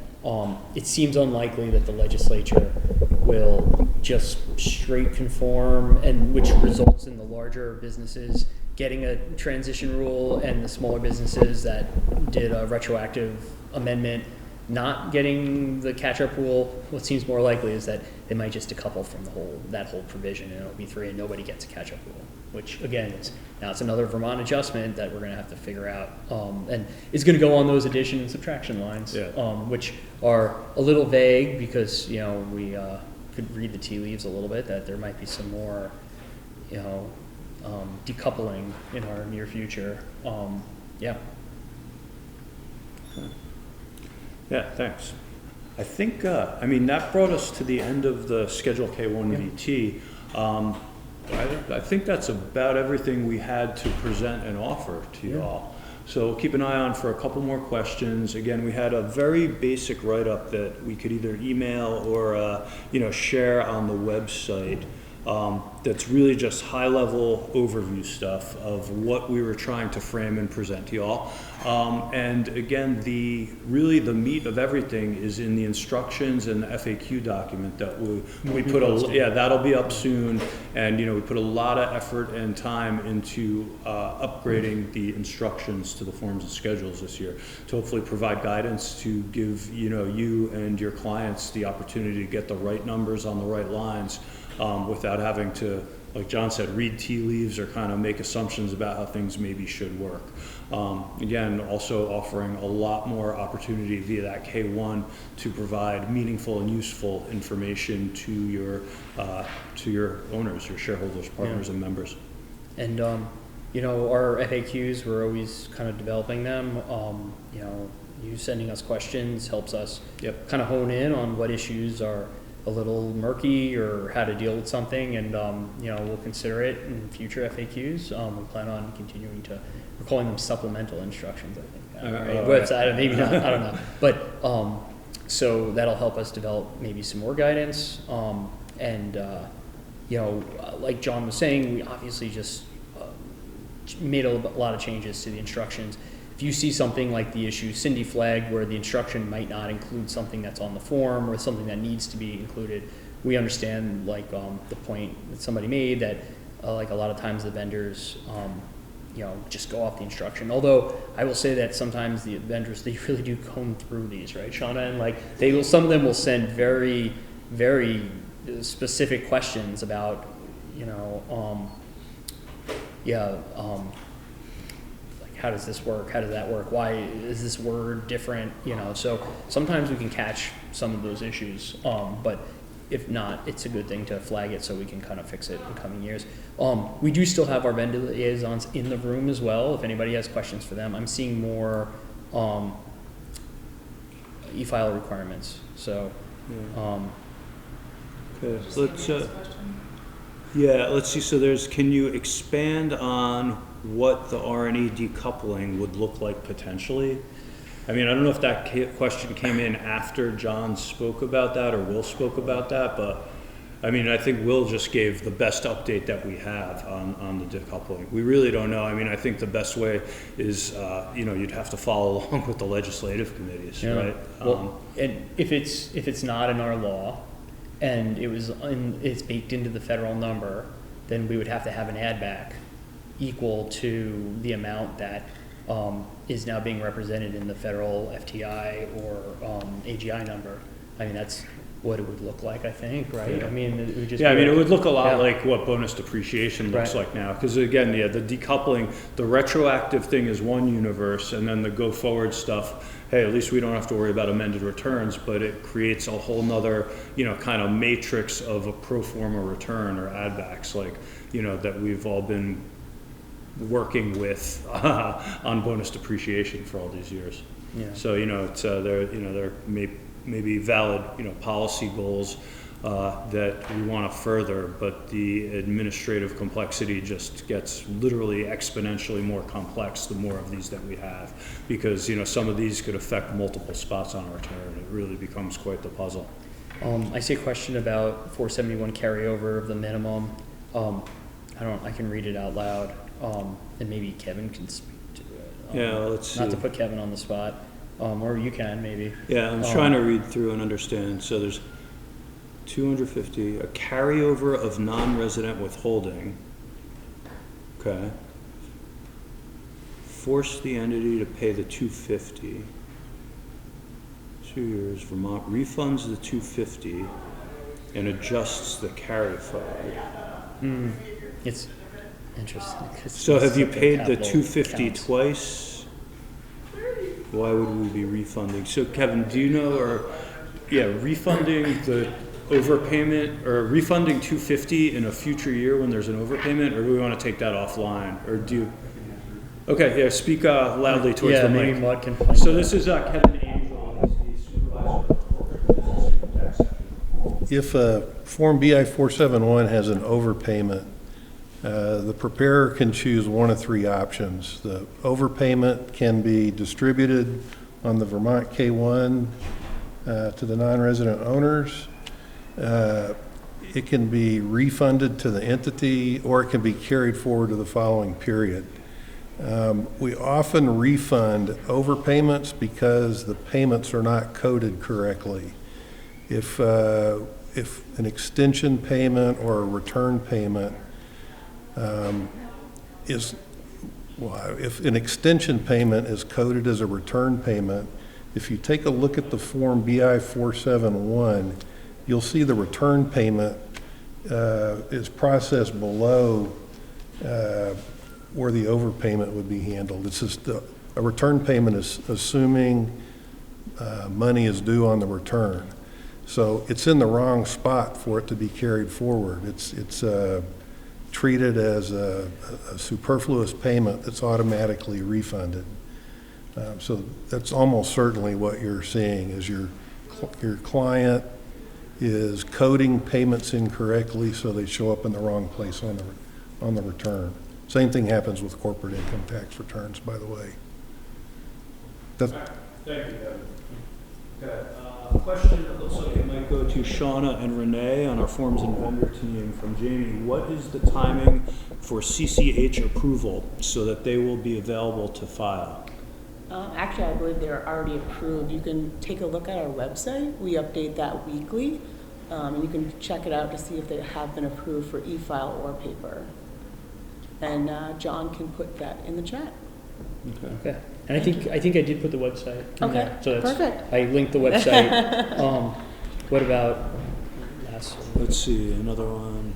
it seems unlikely that the legislature will just straight conform, and which results in the larger businesses getting a transition rule and the smaller businesses that did a retroactive amendment not getting the catch-up rule. What seems more likely is that they might just decouple from that whole provision in OB3 and nobody gets a catch-up rule, which again it's another Vermont adjustment that we're going to have to figure out, and it's going to go on those addition and subtraction lines, which are a little vague because we could read the tea leaves a little bit that there might be some more decoupling in our near future. Yeah, thanks. I think, that brought us to the end of the Schedule K1 VT. I think that's about everything we had to present and offer to you all. So keep an eye on for a couple more questions. Again, we had a very basic write-up that we could either email or share on the website. that's really just high-level overview stuff of what we were trying to frame and present to y'all. And again, really the meat of everything is in the instructions and the FAQ document that we put that'll be up soon. And we put a lot of effort and time into upgrading the instructions to the forms and schedules this year to hopefully provide guidance to give you and your clients the opportunity to get the right numbers on the right lines without having to, like John said, read tea leaves or kind of make assumptions about how things maybe should work. Again, also offering a lot more opportunity via that K1 to provide meaningful and useful information to your owners, your shareholders, partners, and members. And our FAQs, we're always kind of developing them. You sending us questions helps us kind of hone in on what issues are a little murky or how to deal with something, and we'll consider it in future FAQs. We plan on continuing to, we're calling them supplemental instructions, I think. Website, maybe not, I don't know. But so that'll help us develop maybe some more guidance. Like John was saying, we obviously just made a lot of changes to the instructions. If you see something like the issue Cindy flagged where the instruction might not include something that's on the form or something that needs to be included, we understand the point that somebody made that like a lot of times the vendors just go off the instruction. Although I will say that sometimes the vendors, they really do comb through these, right, Shauna? And some of them will send very, very specific questions about how does this work? How does that work? Why is this word different? So sometimes we can catch some of those issues, but if not, it's a good thing to flag it so we can kind of fix it in coming years. We do still have our vendor liaisons in the room as well. If anybody has questions for them, I'm seeing more e-file requirements. So, okay, let's see. So can you expand on what the R&E decoupling would look like potentially? I mean, I don't know if that question came in after John spoke about that or Will spoke about that, but I mean, I think Will just gave the best update that we have on the decoupling. We really don't know. I mean, I think the best way is, you'd have to follow along with the legislative committees, right? Well, and if it's not in our law and it's baked into the federal number, then we would have to have an add back equal to the amount that is now being represented in the federal FTI or AGI number. I mean, that's what it would look like, I think, right? Yeah. I mean, it would just it would look a lot like what bonus depreciation looks like now. Because again, the decoupling, the retroactive thing is one universe, and then the go forward stuff, hey, at least we don't have to worry about amended returns, but it creates a whole nother, kind of matrix of a pro forma return or add backs, that we've all been working with on bonus depreciation for all these years. Yeah. So there may be valid policy goals that we want to further, but the administrative complexity just gets literally exponentially more complex the more of these that we have, because some of these could affect multiple spots on our return. It really becomes quite the puzzle. I see a question about 471 carryover of the minimum. I can read it out loud. And maybe Kevin can speak to it. Let's see. Not to put Kevin on the spot, or you can maybe. Yeah, I'm trying to read through and understand. So there's 250, a carryover of non-resident withholding. Okay. Force the entity to pay the 250. 2 years, Vermont refunds the 250 and adjusts the carry forward. It's interesting. So have you paid the 250 twice? Why would we be refunding? So Kevin, do you know, refunding the overpayment or refunding 250 in a future year when there's an overpayment, or do we want to take that offline? Or do you? Okay, yeah, speak loudly towards the mic. Maybe Maud can find So this is Kevin Angel, he's the supervisor of tax section. If Form BI 471 has an overpayment, the preparer can choose one of three options. The overpayment can be distributed on the Vermont K1 to the non-resident owners. it can be refunded to the entity, or it can be carried forward to the following period. We often refund overpayments because the payments are not coded correctly. If an extension payment or a return payment if an extension payment is coded as a return payment, if you take a look at the form BI 471, you'll see the return payment is processed below where the overpayment would be handled. It's just a return payment is assuming money is due on the return. So it's in the wrong spot for it to be carried forward. It's treated as a superfluous payment that's automatically refunded. So that's almost certainly what you're seeing is your client is coding payments incorrectly, so they show up in the wrong place on the return. Same thing happens with corporate income tax returns, by the way. Thank you, Devin. Okay, question that looks like it might go to Shauna and Renee on our forms and vendor team from Jamie. What is the timing for CCH approval so that they will be available to file? Actually, I believe they're already approved. You can take a look at our website. We update that weekly, and you can check it out to see if they have been approved for e-file or paper. And John can put that in the chat. Okay. And I think I did put the website in Okay, there. So that's, perfect. I linked the website. What about last? Let's see, another one.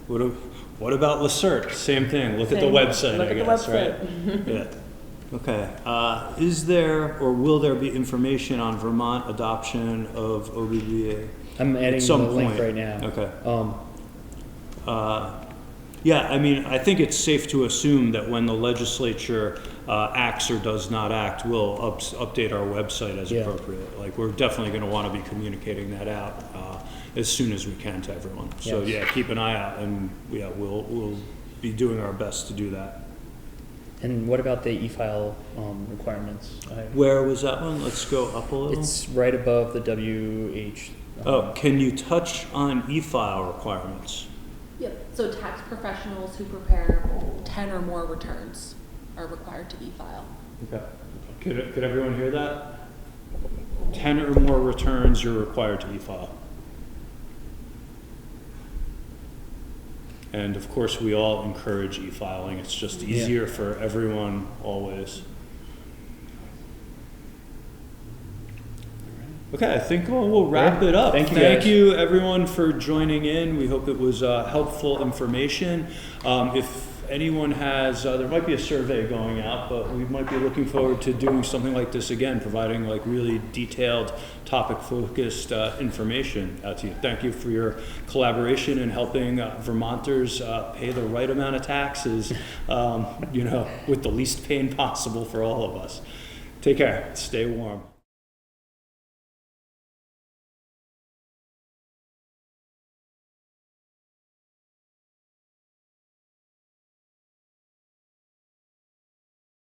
What about Lacert? Same thing. Look at the website, Look I at the guess, website. right? Yeah. Okay. Is there or will there be information on Vermont adoption of OBBBA? I'm adding the some link point. right now. Okay. Yeah, I mean, I think it's safe to assume that when the legislature acts or does not act, we'll update our website as appropriate. Like, we're definitely going to want to be communicating that out as soon as we can to everyone. So Yes. yeah, keep an eye out, and yeah, we'll be doing our best to do that. And what about the e-file requirements? Where was that one? Let's go up a little. It's right above the WH. Oh, can you touch on e-file requirements? Yep, so tax professionals who prepare 10 or more returns are required to e-file. Okay. Could everyone hear that? 10 or more returns you're required to e-file. And of course, we all encourage e-filing. It's just easier for everyone always. Okay, I think we'll wrap it up. Thank you everyone for joining in. We hope it was helpful information. If anyone has, there might be a survey going out, but we might be looking forward to doing something like this again, providing like really detailed topic-focused information out to you. Thank you for your collaboration in helping Vermonters pay the right amount of taxes, with the least pain possible for all of us. Take care. Stay warm.